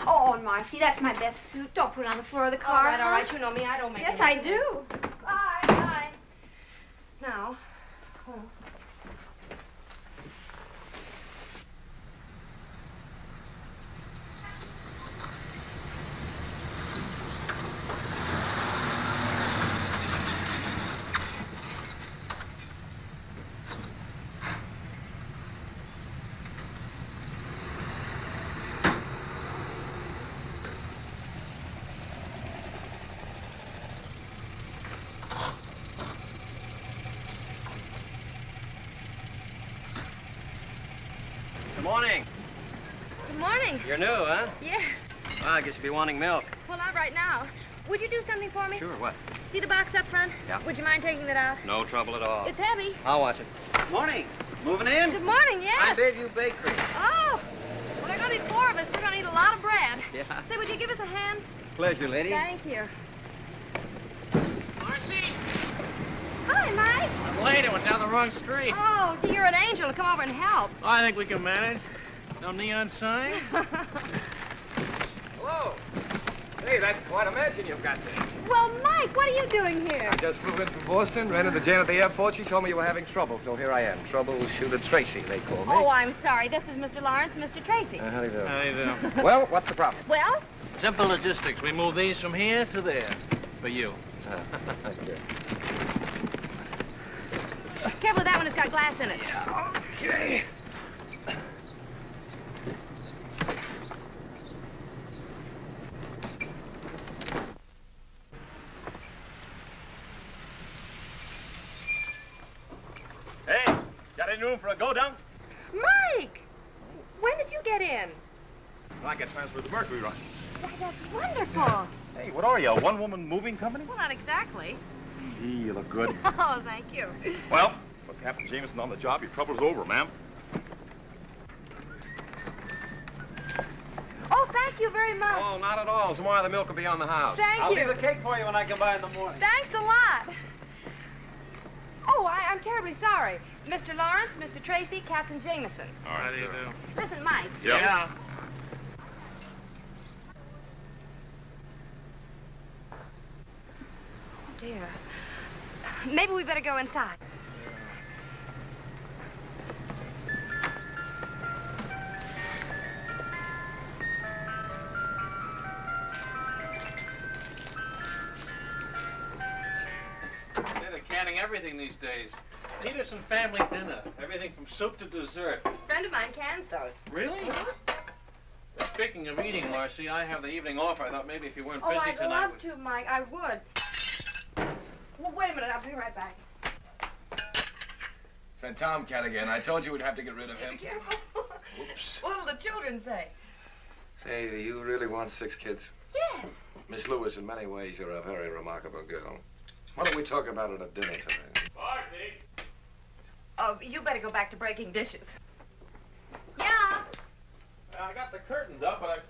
Oh, and Marcy, that's my best suit. Don't put it on the floor of the car. All right. You know me. I don't make Yes, any I do. Bye. Bye. Now. Oh. Good morning. Good morning. You're new, huh? Yes. Well, I guess you'll be wanting milk. Well, not right now. Would you do something for me? Sure, what? See the box up front? Yeah. Would you mind taking that out? No trouble at all. It's heavy. I'll watch it. Good morning. Moving in? Good morning, yes. I Bayview Bakery. Oh. Well, there are going to be 4 of us. We're going to eat a lot of bread. Yeah. Say, would you give us a hand? Pleasure, lady. Thank you. Marcy! Hi, Mike. I'm late. I went down the wrong street. Oh, you're an angel to come over and help. I think we can manage. No neon signs? Hello. Hey, that's quite a mansion you've got there. Well, Mike, what are you doing here? I just flew in from Boston, ran into Jane at the airport. She told me you were having trouble, so here I am. Troubleshooter Tracy, they call me. Oh, I'm sorry. This is Mr. Lawrence, Mr. Tracy. How do you do? How do you do? Well, what's the problem? Well? Simple logistics. We move these from here to there. For you. Thank you. Careful with that one. It's got glass in it. Okay. Hey, got any room for a go-down? Mike! When did you get in? I get transferred to Mercury Run. Why, that's wonderful. Hey, what are you, a one-woman moving company? Well, not exactly. Gee, you look good. Oh, thank you. Well, with Captain Jameson on the job, your trouble's over, ma'am. Oh, thank you very much. Oh, not at all. Tomorrow the milk will be on the house. Thank I'll you. leave a cake for you when I come by in the morning. Thanks a lot. Oh, I'm terribly sorry. Mr. Lawrence, Mr. Tracy, Captain Jameson. All right, How do you do? Listen, Mike. Yeah. Oh, dear. Maybe we better go inside. They're canning everything these days. Peterson family dinner. Everything from soup to dessert. A friend of mine cans those. Really? Speaking of eating, Marcy, I have the evening off. I thought maybe if you weren't Oh, busy I'd tonight. love to, Mike. I would. Well, wait a minute. I'll be right back. It's that tomcat again. I told you we'd have to get rid of him. Be careful. Oops. What'll the children say? Say, do you really want 6 kids? Yes. Miss Lewis, in many ways, you're a very remarkable girl. Why don't we talk about it at dinner tonight? Marcy! Oh, you better go back to breaking dishes. Yeah. I got the curtains up, but I've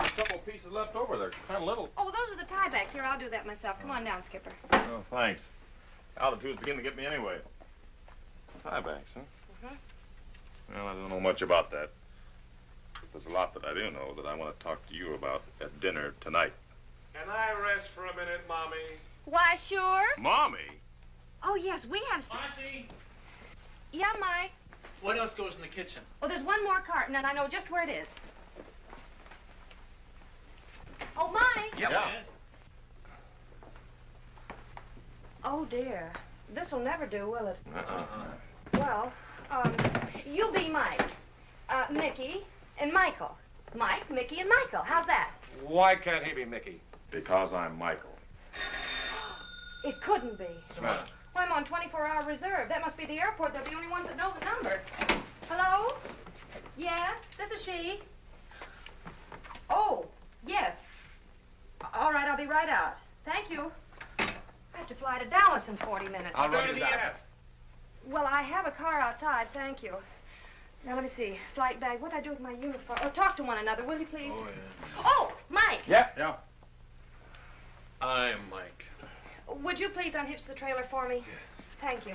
a couple pieces left over. They're kind of little. Oh, those are the tiebacks. Here, I'll do that myself. Come on down, Skipper. Oh, thanks. Altitude's beginning to get me anyway. Tiebacks, huh? Mm-hmm. Well, I don't know much about that. There's a lot that I do know that I want to talk to you about at dinner tonight. Can I rest for a minute, Mommy? Why, sure. Mommy? Oh, yes, we have... Marcy, Yeah, Mike. what else goes in the kitchen? Oh, there's one more carton, and I know just where it is. Oh, Mike. Yeah. Oh, dear. This'll never do, will it? Uh-uh. Well, you be Mike, Mickey, and Michael. Mike, Mickey, and Michael. How's that? Why can't he be Mickey? Because I'm Michael. It couldn't be. Come on. Well, I'm on 24-hour reserve. That must be the airport. They're the only ones that know the number. Hello? Yes, this is she. Oh, yes. All right, I'll be right out. Thank you. I have to fly to Dallas in 40 minutes. I'll run you out. Well, I have a car outside, thank you. Now, let me see. Flight bag. What'd I do with my uniform? Oh, talk to one another, will you, please? Oh, yeah. Oh, Mike. Yeah? Yeah. I'm Mike. Would you please unhitch the trailer for me? Thank you.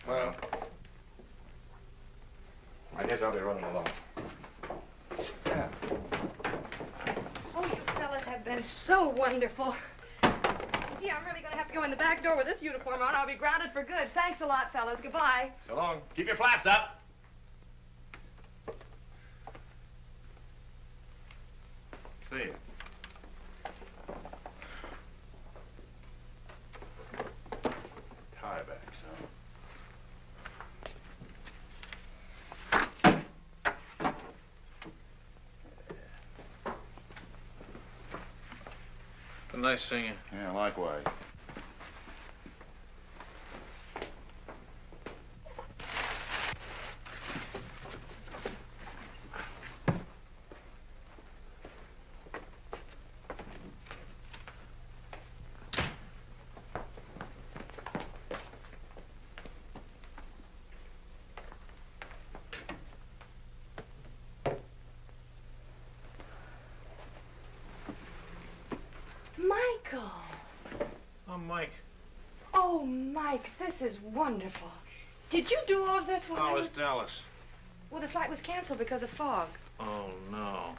Well, I guess I'll be running along. Yeah. Oh, you fellas have been so wonderful. Gee, I'm really going to have to go in the back door with this uniform on. I'll be grounded for good. Thanks a lot, fellas. Goodbye. So long. Keep your flaps up. See you. Tiebacks, huh? Been nice seeing you. Yeah, likewise. Michael. I'm Mike. Oh, Mike, this is wonderful. Did you do all of this while How I was was... Dallas? Well, the flight was canceled because of fog. Oh, no.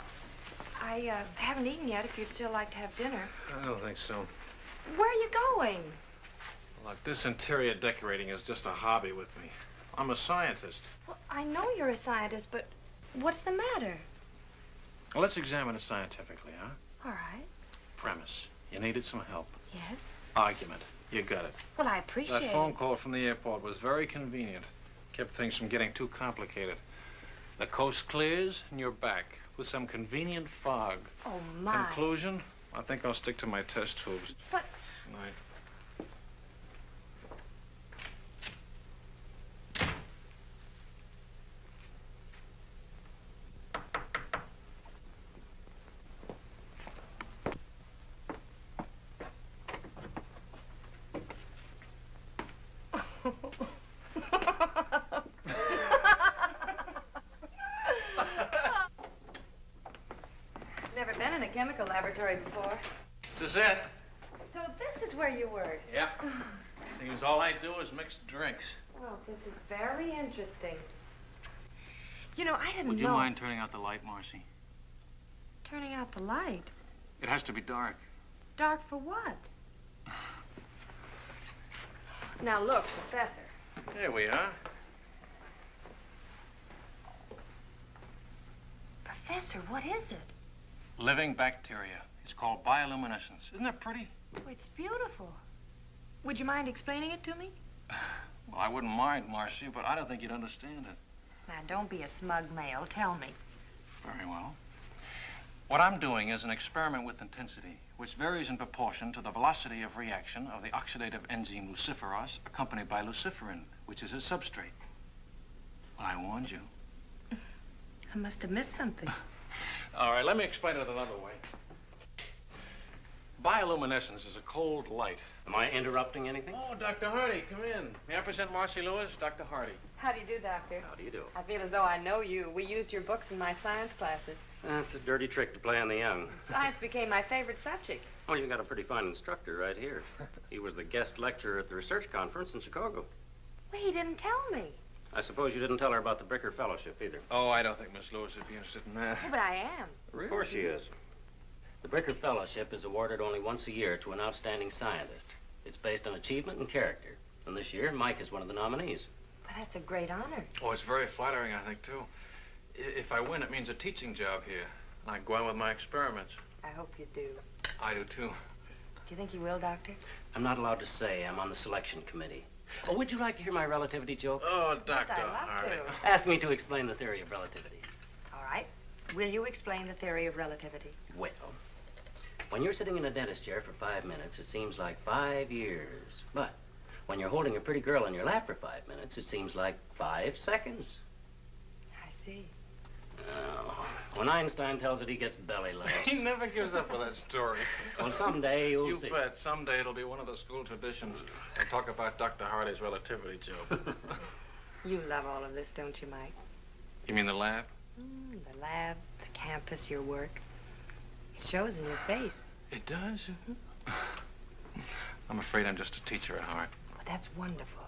I haven't eaten yet if you'd still like to have dinner. I don't think so. Where are you going? Look, this interior decorating is just a hobby with me. I'm a scientist. Well, I know you're a scientist, but what's the matter? Well, let's examine it scientifically, huh? All right. Premise. You needed some help. Yes? Argument. You got it. Well, I appreciate That phone call from the airport was very convenient. Kept things from getting too complicated. The coast clears and you're back with some convenient fog. Oh, my. Conclusion? I think I'll stick to my test tubes. But... Night. Never been in a chemical laboratory before. This is it. So this is where you work? Yep. Seems all I do is mix drinks. Well, this is very interesting. You know, I didn't know... Would you mind turning out the light, Marcy? Turning out the light? It has to be dark. Dark for what? Now, look, Professor. There we are. Professor, what is it? Living bacteria. It's called bioluminescence. Isn't that pretty? Oh, it's beautiful. Would you mind explaining it to me? Well, I wouldn't mind, Marcy, but I don't think you'd understand it. Now, don't be a smug male. Tell me. Very well. What I'm doing is an experiment with intensity, which varies in proportion to the velocity of reaction of the oxidative enzyme luciferase, accompanied by luciferin, which is its substrate. Well, I warned you. I must have missed something. All right, let me explain it another way. Bioluminescence is a cold light. Am I interrupting anything? Oh, Dr. Hardy, come in. May I present Marcy Lewis, Dr. Hardy. How do you do, Doctor? How do you do? I feel as though I know you. We used your books in my science classes. That's a dirty trick to play on the young. Science became my favorite subject. Oh, you got a pretty fine instructor right here. He was the guest lecturer at the research conference in Chicago. Well, he didn't tell me. I suppose you didn't tell her about the Bricker Fellowship either. Oh, I don't think Miss Lewis would be interested in that. Oh, but I am. Really? Of course she is. The Bricker Fellowship is awarded only once a year to an outstanding scientist. It's based on achievement and character. And this year, Mike is one of the nominees. But that's a great honor. Oh, it's very flattering, I think, too. If I win, it means a teaching job here. I go on with my experiments. I hope you do. I do, too. Do you think you will, Doctor? I'm not allowed to say. I'm on the selection committee. Oh, would you like to hear my relativity joke? Oh, Dr. I'd love Hardy. to. Ask me to explain the theory of relativity. All right. Will you explain the theory of relativity? Well, when you're sitting in a dentist chair for 5 minutes, it seems like 5 years. But when you're holding a pretty girl in your lap for 5 minutes, it seems like 5 seconds. I see. Oh, when Einstein tells it, he gets belly laughs. He never gives up with that story. Well, someday you'll see. You bet. Someday it'll be one of the school traditions. I'll talk about Dr. Hardy's relativity joke. You love all of this, don't you, Mike? You mean the lab? The lab, the campus, your work. It shows in your face. It does? I'm afraid I'm just a teacher at heart. Well, that's wonderful.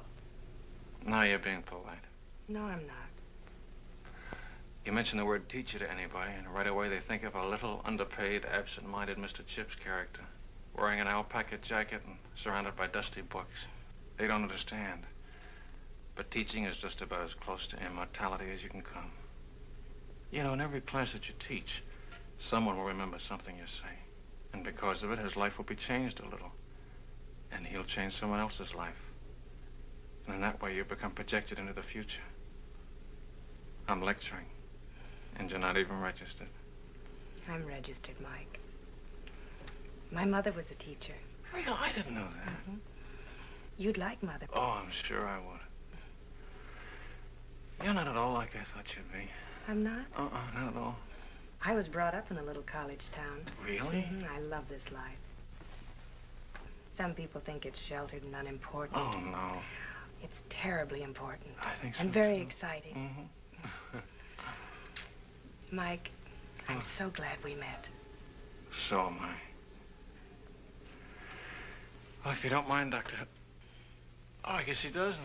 Now you're being polite. No, I'm not. You mention the word teacher to anybody, and right away they think of a little, underpaid, absent-minded Mr. Chips character, wearing an alpaca jacket and surrounded by dusty books. They don't understand. But teaching is just about as close to immortality as you can come. You know, in every class that you teach, someone will remember something you say. And because of it, his life will be changed a little. And he'll change someone else's life. And in that way, you become projected into the future. I'm lecturing. And you're not even registered. I'm registered, Mike. My mother was a teacher. Really? I didn't know that. Mm-hmm. You'd like Mother. Oh, I'm sure I would. You're not at all like I thought you'd be. I'm not? Not at all. I was brought up in a little college town. Really? I love this life. Some people think it's sheltered and unimportant. Oh, no. It's terribly important. I think so, and very too. exciting. Mm-hmm. Mike, I'm so glad we met. So am I. Well, if you don't mind, Doctor, Oh, I guess he doesn't.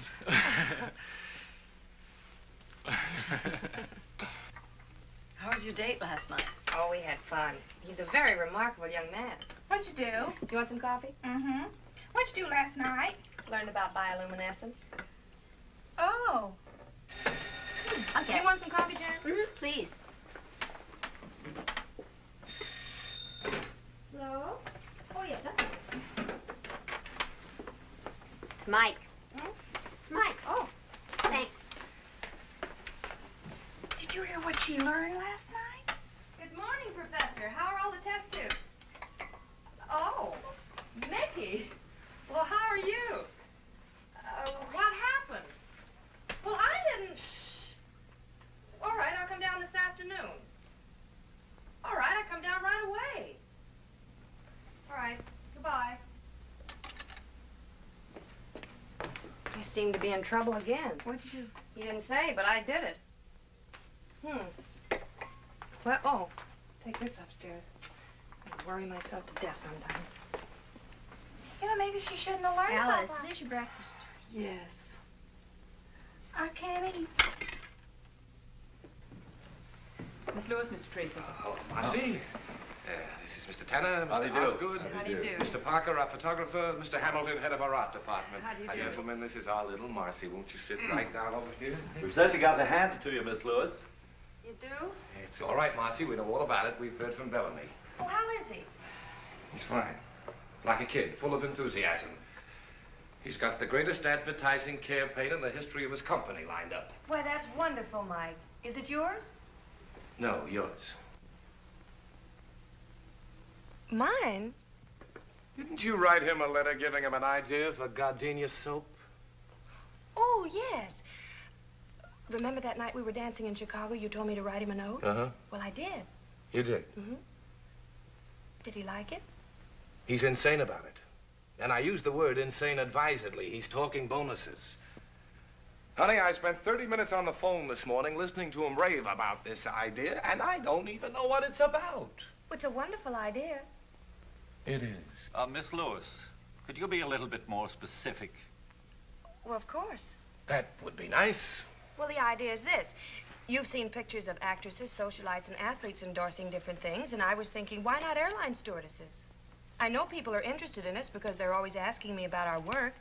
How was your date last night? Oh, we had fun. He's a very remarkable young man. What'd you do? Do you want some coffee? Mm-hmm. What'd you do last night? Learned about bioluminescence. Oh. Okay. You want some coffee, Jan? Mm-hmm, please. Hello? Oh, yeah, that's it. It's Mike. Hmm? It's Mike. Oh. Thanks. Did you hear what she learned last night? Good morning, Professor. How are all the test tubes? Oh, Mickey. Well, how are you? What happened? Well, I didn't... Shh. All right, I'll come down this afternoon. All right, I'll come down right away. All right, goodbye. You seem to be in trouble again. What'd you do? You didn't say, but I did it. Well, oh, take this upstairs. I worry myself to death sometimes. You know, maybe she shouldn't have learned Alice, about that. finish your breakfast. Yes. I can't eat. Miss Lewis, Mr. Tracy. Hello, Marcy. This is Mr. Tanner, How do Mr. you do? Osgood. How do you do? Mr. Parker, our photographer. Mr. Hamilton, head of our art department. How do you do? Gentlemen, this is our little Marcy. Won't you sit right down over here? We've certainly got to hand it to you, Miss Lewis. You do? It's all right, Marcy. We know all about it. We've heard from Bellamy. Oh, how is he? He's fine. Like a kid, full of enthusiasm. He's got the greatest advertising campaign in the history of his company lined up. Why, that's wonderful, Mike. Is it yours? No, yours. Mine? Didn't you write him a letter giving him an idea for gardenia soap? Oh, yes. Remember that night we were dancing in Chicago? You told me to write him a note? Uh-huh. Well, I did. You did? Mm-hmm. Did he like it? He's insane about it. And I use the word insane advisedly. He's talking bonuses. Honey, I spent 30 minutes on the phone this morning listening to him rave about this idea, and I don't even know what it's about. It's a wonderful idea. It is. Miss Lewis, could you be a little bit more specific? Well, of course. That would be nice. Well, the idea is this. You've seen pictures of actresses, socialites, and athletes endorsing different things, and I was thinking, why not airline stewardesses? I know people are interested in us because they're always asking me about our work.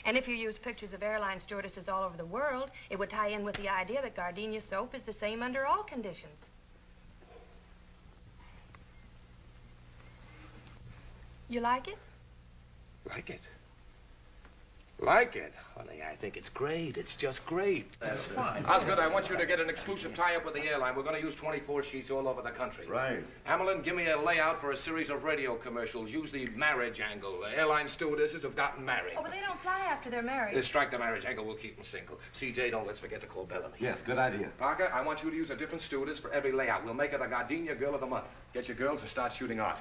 And if you use pictures of airline stewardesses all over the world, it would tie in with the idea that gardenia soap is the same under all conditions. You like it? Like it? Like it? Honey, I think it's great. It's just great. That's fine. Osgood, I want you to get an exclusive tie-up with the airline. We're going to use 24 sheets all over the country. Right. Hamilton, give me a layout for a series of radio commercials. Use the marriage angle. The airline stewardesses have gotten married. Oh, but they don't fly after they're married. Strike the marriage angle. We'll keep them single. CJ, don't let's forget to call Bellamy. Yes, good idea. Parker, I want you to use a different stewardess for every layout. We'll make her the Gardenia Girl of the Month. Get your girls to start shooting art.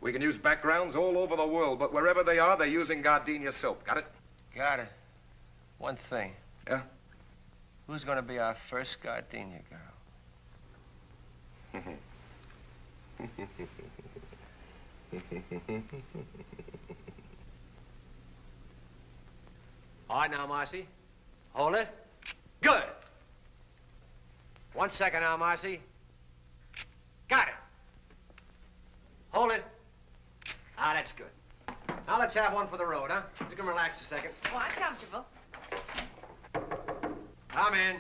We can use backgrounds all over the world, but wherever they are, they're using Gardenia soap. Got it? Got it. One thing. Yeah? Who's going to be our first gardenia girl? All right now, Marcy. Hold it. Good. 1 second now, Marcy. Got it. Hold it. Ah, that's good. Now let's have one for the road, huh? You can relax a second. Oh, I'm comfortable. Come in.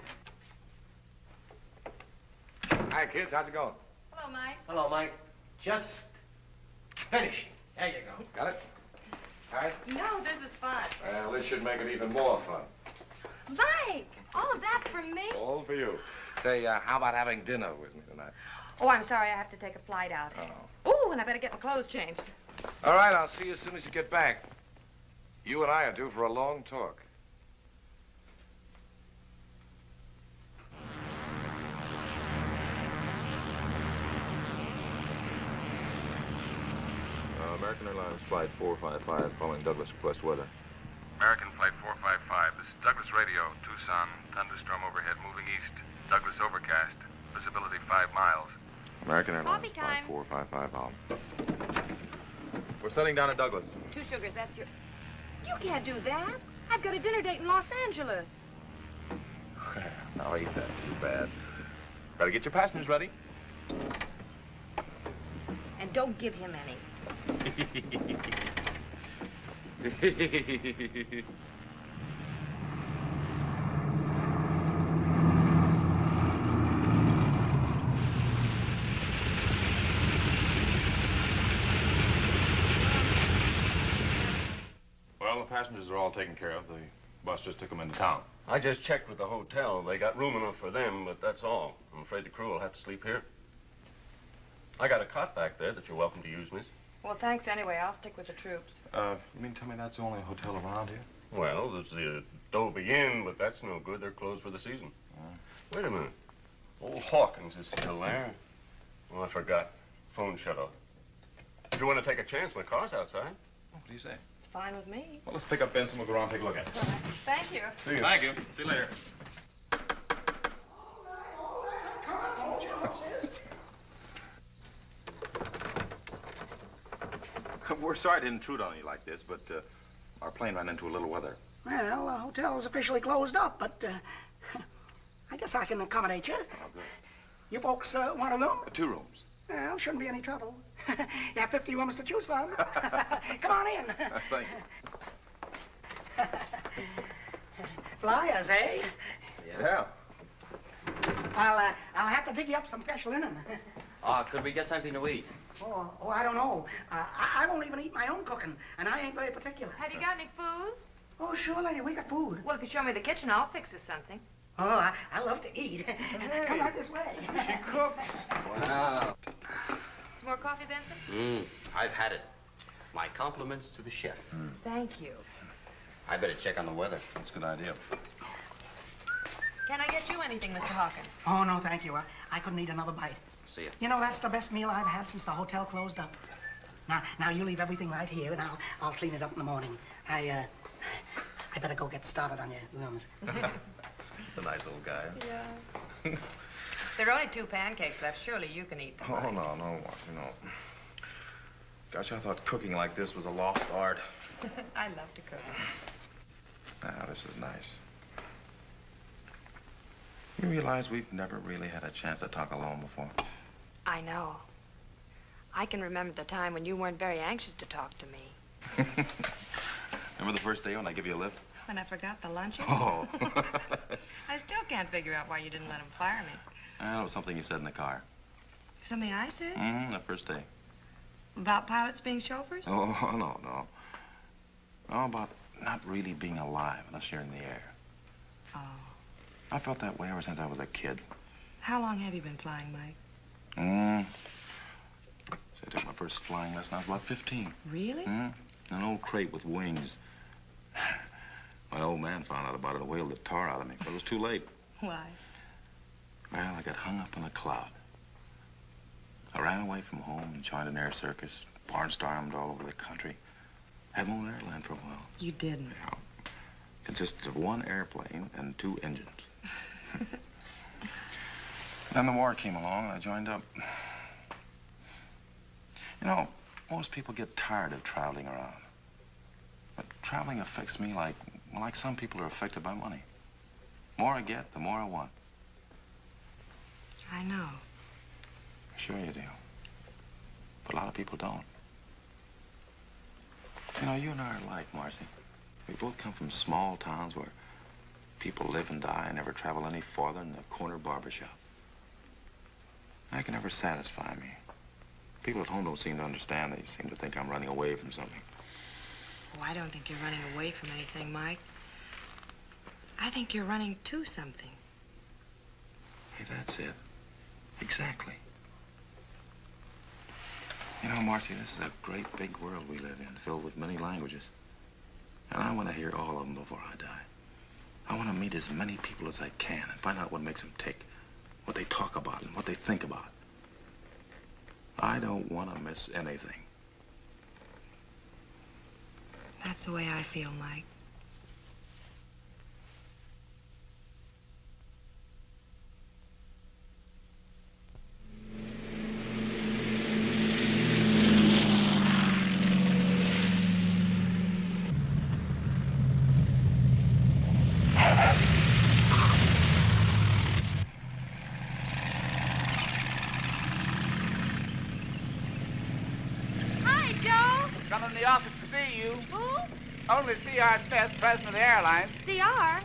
Hi, kids. How's it going? Hello, Mike. Hello, Mike. Just finishing. There you go. Got it? All right. No, this is fun. Well, this should make it even more fun. Mike, all of that for me? All for you. Say, how about having dinner with me tonight? Oh, I'm sorry. I have to take a flight out. Oh, and I better get my clothes changed. All right, I'll see you as soon as you get back. You and I are due for a long talk. American Airlines Flight 455 calling Douglas request weather. American Flight 455. This is Douglas Radio, Tucson. Thunderstorm overhead moving east. Douglas overcast. Visibility 5 miles. American Airlines Coffee Flight time. 455 on. We're setting down at Douglas. 2 sugars, that's your... You can't do that. I've got a dinner date in Los Angeles. Now, ain't that too bad? Better get your passengers ready. And don't give him any. Well, the passengers are all taken care of. The bus just took them into town. I just checked with the hotel. They got room enough for them, but that's all. I'm afraid the crew will have to sleep here. I got a cot back there that you're welcome to use, miss. Well, thanks anyway. I'll stick with the troops. You mean tell me that's the only hotel around here? Well, there's the Adobe Inn, but that's no good. They're closed for the season. Wait a minute. Old Hawkins is still there. Oh, I forgot. Phone shut off. If you want to take a chance, my car's outside. What do you say? It's fine with me. Well, let's pick up Benson. We'll go around and take a look at it. Thank you. See you. Thank you. See you later. We're sorry to intrude on you like this, but our plane ran into a little weather. Well, the hotel's officially closed up, but I guess I can accommodate you. Oh, good. You folks want a room? 2 rooms. Well, shouldn't be any trouble. You have 50 rooms to choose from. Come on in. Thank you. Flyers, eh? Yeah. I'll have to dig you up some fresh linen. Could we get something to eat? Oh, I don't know. I won't even eat my own cooking, and I ain't very particular. Have you got any food? Oh, sure, lady. We got food. Well, if you show me the kitchen, I'll fix us something. Oh, I love to eat. Come right this way. She cooks. Wow. Some more coffee, Benson? I've had it. My compliments to the chef. Thank you. I better check on the weather. That's a good idea. Can I get you anything, Mr. Hawkins? Oh, no, thank you. I couldn't eat another bite. See ya. You know, that's the best meal I've had since the hotel closed up. Now you leave everything right here, and I'll clean it up in the morning. I better go get started on your rooms. A nice old guy. Yeah. There are only 2 pancakes left. Surely you can eat them. Oh, no, Marcy, no. Gosh, I thought cooking like this was a lost art. I love to cook. Now, this is nice. You realize we've never really had a chance to talk alone before? I know. I can remember the time when you weren't very anxious to talk to me. Remember the first day when I gave you a lift? When I forgot the luncheon? Oh. I still can't figure out why you didn't let him fire me. It was something you said in the car. Something I said? The first day. About pilots being chauffeurs? Oh, no. No, about not really being alive unless you're in the air. Oh. I felt that way ever since I was a kid. How long have you been flying, Mike? So I took my first flying lesson. I was about 15. Really? An old crate with wings. My old man found out about it and whaled the tar out of me, but it was too late. Why? Well, I got hung up in a cloud. I ran away from home and joined an air circus, barnstormed all over the country. Had my own airline for a while. You didn't? Yeah. Consisted of 1 airplane and 2 engines. Then the war came along and I joined up. You know, most people get tired of traveling around. But traveling affects me like some people are affected by money. The more I get, the more I want. I know. Sure you do. But a lot of people don't. You know, you and I are alike, Marcy. We both come from small towns where people live and die and never travel any farther than the corner barber shop. That can never satisfy me. People at home don't seem to understand. They seem to think I'm running away from something. Oh, I don't think you're running away from anything, Mike. I think you're running to something. Hey, that's it. Exactly. You know, Marcy, this is a great big world we live in, filled with many languages. And I want to hear all of them before I die. I want to meet as many people as I can and find out what makes them tick, what they talk about and what they think about. I don't want to miss anything. That's the way I feel, Mike. the office to see you. Who? Only C.R. Smith, president of the airline. CR?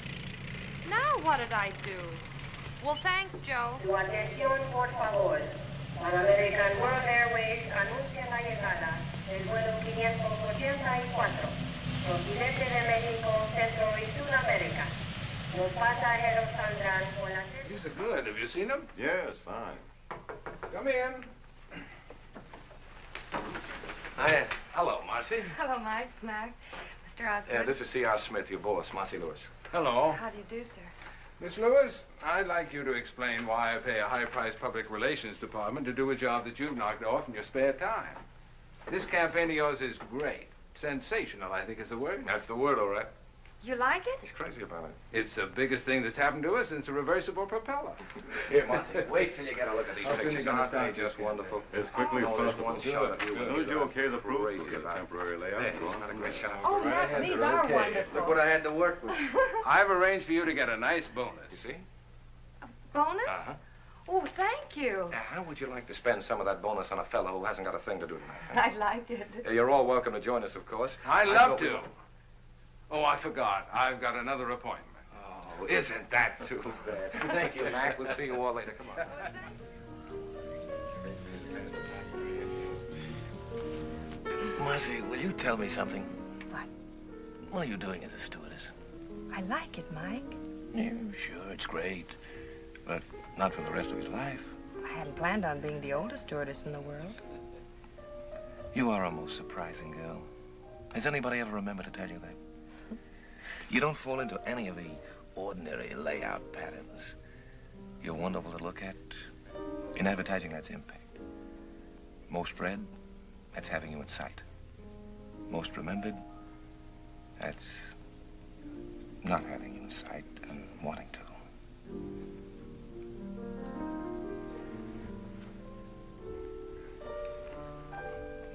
Now what did I do? Well, thanks, Joe. Su atención, por favor. Pan American World Airways anuncia la llegada del vuelo 584, procedente de México, Centro y Sudamérica. Los pasajeros saldrán por la... These are good. Have you seen them? Yes, fine. Come in. Hi. Hello, Marcy. Hello, Mike, Mac, Mr. Osgood. Yeah, this is C.R. Smith, your boss, Marcy Lewis. Hello. How do you do, sir? Miss Lewis, I'd like you to explain why I pay a high-priced public relations department to do a job that you've knocked off in your spare time. This campaign of yours is great. Sensational, I think is the word. That's the word, all right. You like it? He's crazy about it. It's the biggest thing that's happened to us since a reversible propeller. Here, Marcy, wait till you get a look at these How soon pictures. you gonna Aren't they start just wonderful? As quickly as Oh, possible. One shot of you. As soon as you okay the proof, Crazy we'll get a about it. temporary layout. Yeah, he's not a great shot. Oh, Mac, these are wonderful. Look what I had to work with. I've arranged for you to get a nice bonus. You see? Bonus? Uh-huh. Oh, thank you. How would you like to spend some of that bonus on a fellow who hasn't got a thing to do tonight? I'd like it. You're all welcome to join us, of course. I'd love to. Oh, I forgot. I've got another appointment. Oh, isn't that too bad? Thank you, Mac. We'll see you all later. Come on. Marcy, will you tell me something? What? What are you doing as a stewardess? I like it, Mike. Yeah, sure, it's great. But not for the rest of your life. I hadn't planned on being the oldest stewardess in the world. You are a most surprising girl. Has anybody ever remembered to tell you that? You don't fall into any of the ordinary layout patterns. You're wonderful to look at. In advertising, that's impact. Most read, that's having you in sight. Most remembered, that's not having you in sight and wanting to.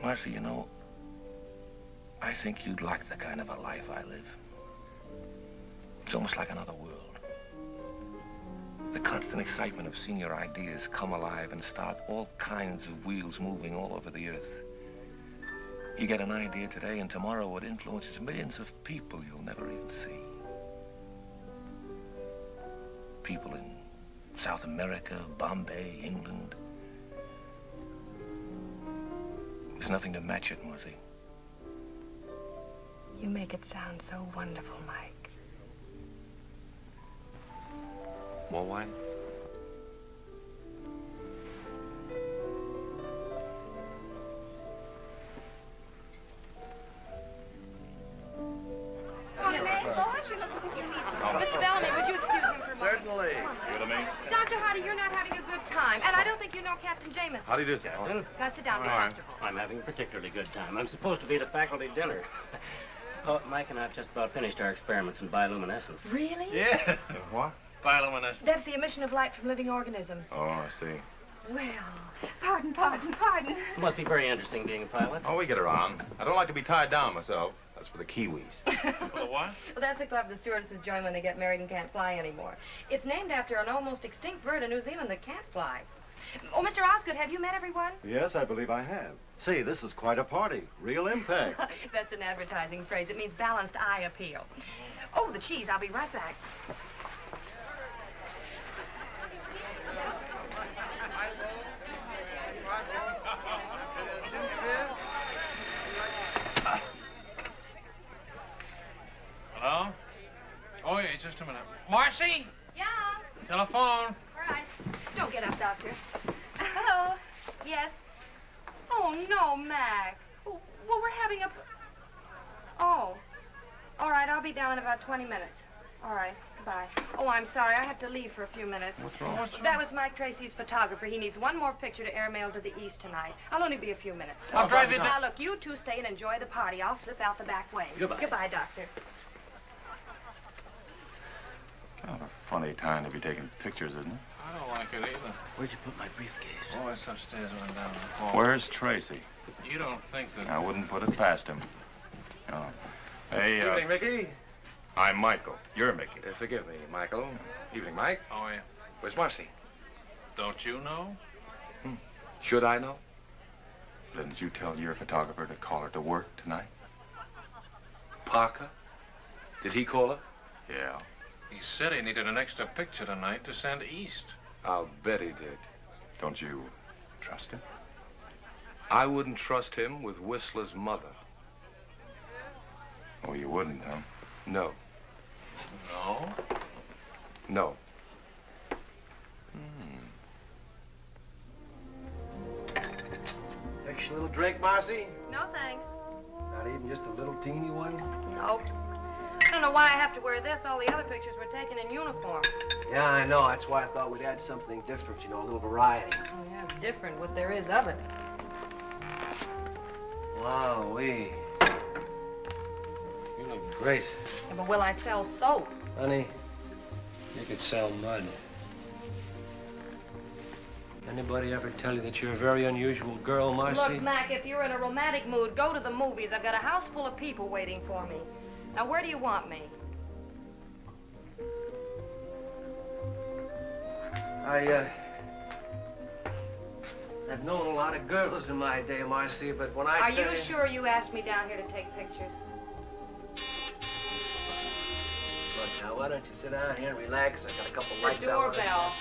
Marcy, you know, I think you'd like the kind of a life I live. It's almost like another world. The constant excitement of seeing your ideas come alive and start all kinds of wheels moving all over the earth. You get an idea today, and tomorrow it influences millions of people you'll never even see. People in South America, Bombay, England. There's nothing to match it, Marcy. You make it sound so wonderful, Mike. More wine? Mr. Bellamy, would you excuse him for a moment? Certainly. You know me? Dr. Hardy, you're not having a good time, and I don't think you know Captain Jameson. How do you do, Captain? Now sit down, be All right. comfortable. I'm having a particularly good time. I'm supposed to be at a faculty dinner. Oh, Mike and I have just about finished our experiments in bioluminescence. Really? Yeah. What? Bioluminescence. That's the emission of light from living organisms. Oh, I see. Well, pardon. It must be very interesting being a pilot. Oh, we get around. I don't like to be tied down myself. That's for the Kiwis. For the what? Well, that's a club the stewardesses join when they get married and can't fly anymore. It's named after an almost extinct bird in New Zealand that can't fly. Oh, Mr. Osgood, have you met everyone? Yes, I believe I have. See, this is quite a party. Real impact. That's an advertising phrase. It means balanced eye appeal. Oh, the cheese. I'll be right back. Hello? Oh, yeah, just a minute. Marcy? Yeah? Telephone. All right. Don't get up, Doctor. Hello? Yes? Oh, no, Mac. Well, we're having a... Oh. All right, I'll be down in about 20 minutes. All right, goodbye. Oh, I'm sorry. I have to leave for a few minutes. What's wrong? That was Mike Tracy's photographer. He needs one more picture to airmail to the east tonight. I'll only be a few minutes. I'll drive you down. Now, look, you two stay and enjoy the party. I'll slip out the back way. Goodbye. Goodbye, Doctor. Kind of a funny time to be taking pictures, isn't it? I don't like it either. Where'd you put my briefcase? Oh, it's upstairs and down the hall. Where's Tracy? You don't think that... I wouldn't put it past him. No. Hey, Evening, Mickey. I'm Michael. You're Mickey. Forgive me, Michael. Evening, Mike. Oh, yeah. Where's Marcy? Don't you know? Should I know? Didn't you tell your photographer to call her to work tonight? Parker? Did he call her? Yeah. He said he needed an extra picture tonight to send east. I'll bet he did. Don't you trust him? I wouldn't trust him with Whistler's mother. Oh, you wouldn't, huh? No. No? No. Extra little drink, Marcy? No, thanks. Not even just a little teeny one? Nope. I don't know why I have to wear this. All the other pictures were taken in uniform. Yeah, I know. That's why I thought we'd add something different, you know, a little variety. Oh, yeah, different what there is of it. Wowee. You look great. Yeah, but will I sell soap? Honey, you could sell mud. Anybody ever tell you that you're a very unusual girl, Marcy? Look, Mac, if you're in a romantic mood, go to the movies. I've got a house full of people waiting for me. Now, where do you want me? I've known a lot of girls in my day, Marcy, but when I Are tell you sure you asked me down here to take pictures? Look, now, why don't you sit down here and relax? I got a couple The lights I wanna set. doorbell.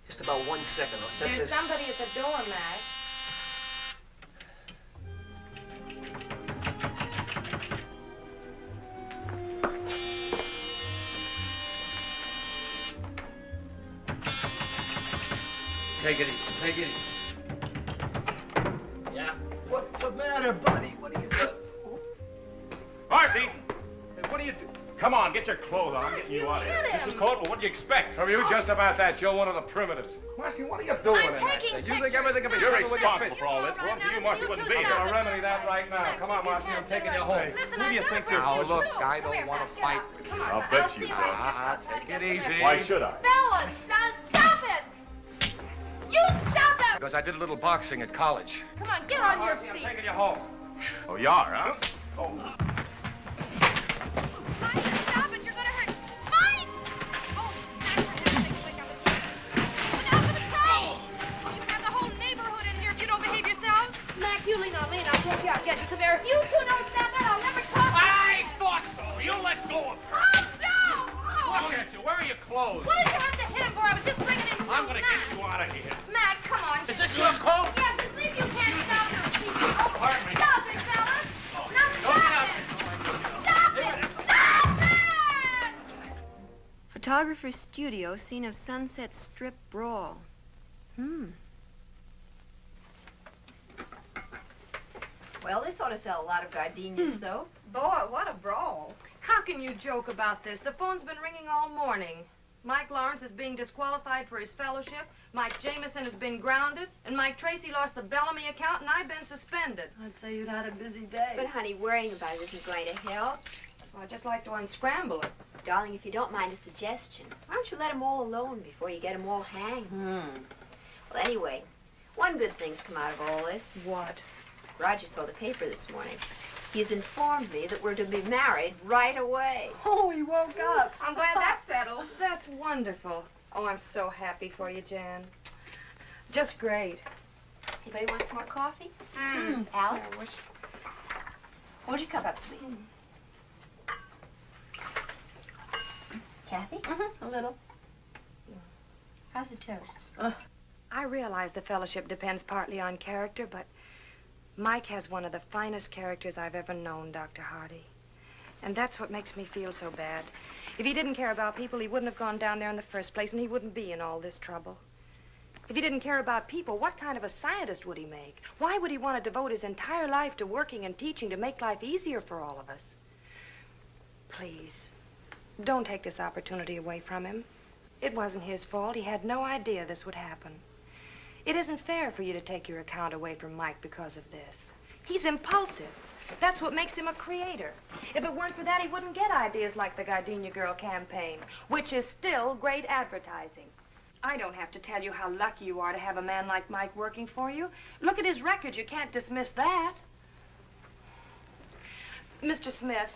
Just about 1 second. I'll set There's this. somebody at the door, Mac. Take it easy. Take it easy. Yeah. What's the matter, buddy? What are you doing? Marcy! Hey, what do you do? Come on, get your clothes on. I'm getting you out of here. hit This is him. cold. Well, what do you expect? From you, just about that. You're one of the primitives. Marcy, what are you doing I'm in that taking thing? You think pictures. everything can be You're settled with your responsible fish? for all this. Well, Right to now, you, it's Marcy, you wouldn't two be I'm here. gonna remedy that right now. Come on, Marcy, I'm taking you home. Listen, Who do you I've think got a you're problem. fooling? Look, I don't want to fight with you. I'll bet you don't. Take it easy. Why should I? Fellas, now stop it! You stop it! Because I did a little boxing at college. Come on, get on your Marcy, I'm feet. taking you home. Oh, you are, huh? Oh. Mike, stop it, you're gonna hurt. Mike! Oh, Mac, for heaven's sake, wake up. Look out for the crowd! Oh, you have the whole neighborhood in here if you don't behave yourselves. Mac, you lean on me and I'll take you out and get you some air. If you two don't stop it, I'll never talk to I you. thought so. You let go of her. Oh, no! Oh. Look at you. Where are your clothes? What did you have to hit him for? I was just bringing him to I'm going to Mac. get you out of here. Mac, come on. Is this your coat? Yes, it's leave you can't stop your feet. Oh, Pardon me. stop it, fellas. Now Don't get stop out. it. Stop it. Stop it! Photographer's studio, scene of Sunset Strip brawl. Well, this ought to sell a lot of gardenia soap. Boy, what a brawl. How can you joke about this? The phone's been ringing all morning. Mike Lawrence is being disqualified for his fellowship. Mike Jameson has been grounded. And Mike Tracy lost the Bellamy account, and I've been suspended. I'd say you'd had a busy day. But, honey, worrying about it isn't going to help. Well, I'd just like to unscramble it. Darling, if you don't mind a suggestion, why don't you let them all alone before you get them all hanged? Well, anyway, one good thing's come out of all this. What? Roger saw the paper this morning. He's informed me that we're to be married right away. Oh, he woke up. I'm glad that's settled. That's wonderful. Oh, I'm so happy for you, Jan. Just great. Anybody want some more coffee? Alice? I wish... Hold your cup up, sweet. Kathy? A little. How's the toast? I realize the fellowship depends partly on character, but Mike has one of the finest characters I've ever known, Dr. Hardy. And that's what makes me feel so bad. If he didn't care about people, he wouldn't have gone down there in the first place, and he wouldn't be in all this trouble. If he didn't care about people, what kind of a scientist would he make? Why would he want to devote his entire life to working and teaching to make life easier for all of us? Please, don't take this opportunity away from him. It wasn't his fault. He had no idea this would happen. It isn't fair for you to take your account away from Mike because of this. He's impulsive. That's what makes him a creator. If it weren't for that, he wouldn't get ideas like the Gardenia Girl campaign, which is still great advertising. I don't have to tell you how lucky you are to have a man like Mike working for you. Look at his record. You can't dismiss that. Mr. Smith,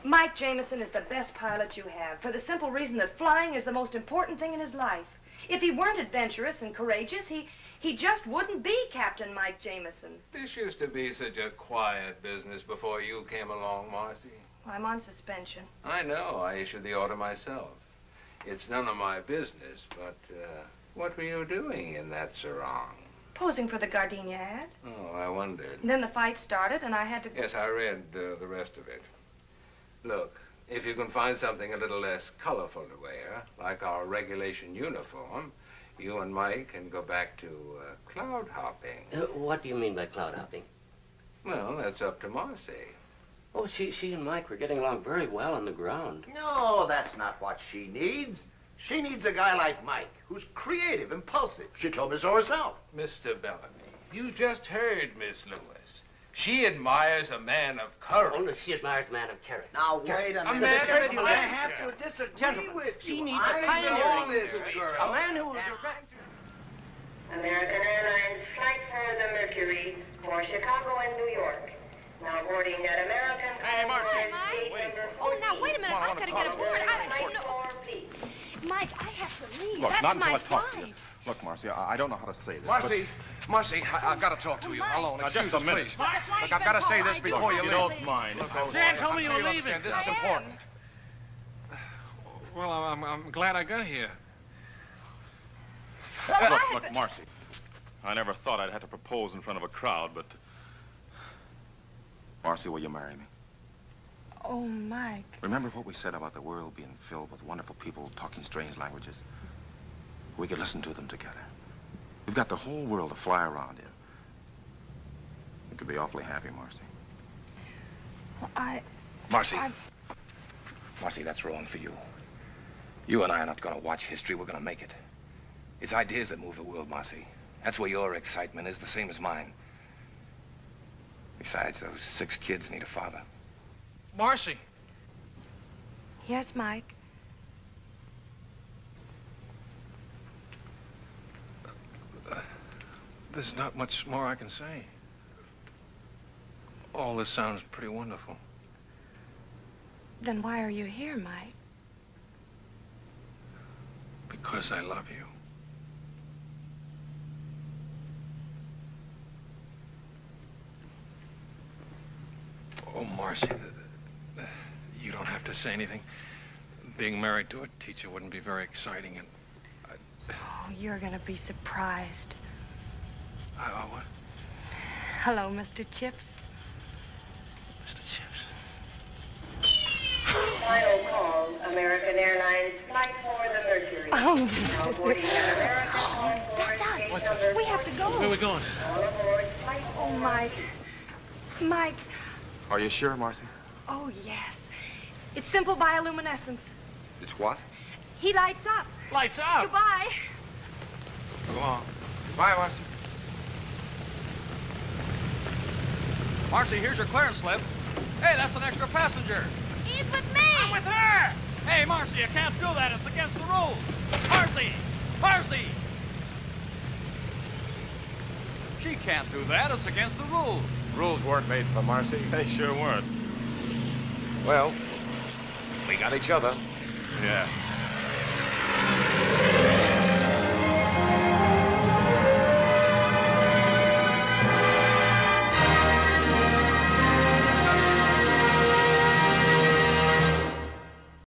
Mike Jameson is the best pilot you have for the simple reason that flying is the most important thing in his life. If he weren't adventurous and courageous, he just wouldn't be Captain Mike Jameson. This used to be such a quiet business before you came along, Marcy. I'm on suspension. I know. I issued the order myself. It's none of my business, but what were you doing in that sarong? Posing for the Gardenia ad. Oh, I wondered. And then the fight started, and I had to... Yes, I read the rest of it. Look, if you can find something a little less colorful to wear, like our regulation uniform, you and Mike can go back to cloud hopping. What do you mean by cloud hopping? Well, that's up to Marcy. Oh, she and Mike were getting along very well on the ground. No, that's not what she needs. She needs a guy like Mike, who's creative, impulsive. She told me so herself. Mr. Bellamy, you just heard Miss Lewis. She admires a man of courage. Oh, she admires a man of character. Now, wait a minute. A man of I adventure. have to disagree Gentlemen, with you. she needs a I pioneering know this spirit. girl. A man who will direct. American Airlines flight for the Mercury for Chicago and New York. Now boarding at American Airlines gate number 14. Oh, now, wait a minute. I've got to get aboard. Flight 4, please. Mike, I have to leave. Look, That's not until my I talk to you. flight. Look, Marcy, I don't know how to say this. Marcy, Marcy, I've got to talk to you alone. Now, Excuse just a us, minute. please. Marcy, Look, I've got to say this before you leave. don't mind. Look, Jan told me I'm you sure were you'll leaving. understand. This is important. Well, I'm glad I got here. Look, Marcy. I never thought I'd have to propose in front of a crowd, but... Marcy, will you marry me? Oh, Mike. Remember what we said about the world being filled with wonderful people talking strange languages? We could listen to them together. We've got the whole world to fly around in. You could be awfully happy, Marcy. Well, Marcy. Marcy, that's wrong for you. You and I are not going to watch history. We're going to make it. It's ideas that move the world, Marcy. That's where your excitement is, the same as mine. Besides, those 6 kids need a father. Marcy. Yes, Mike. There's not much more I can say. All this sounds pretty wonderful. Then why are you here, Mike? Because I love you. Oh, Marcy, you don't have to say anything. Being married to a teacher wouldn't be very exciting, and... Oh, you're gonna be surprised. What? Hello, Mr. Chips. Mr. Chips. Final call, American Airlines flight for the Mercury. Oh, now boarding at American that's us. gate number We have to go. Where are we going? All aboard flight 4. Oh, Mike. Mike. Are you sure, Marcy? Oh, yes. It's simple bioluminescence. It's what? He lights up. Lights up. Goodbye. Go on. Goodbye, Marcy. Marcy, here's your clearance slip. Hey, that's an extra passenger. He's with me. I'm with her. Hey, Marcy, you can't do that. It's against the rules. Marcy! Marcy! She can't do that. It's against the rules. Rules weren't made for Marcy. They sure weren't. Well, we got each other. Yeah.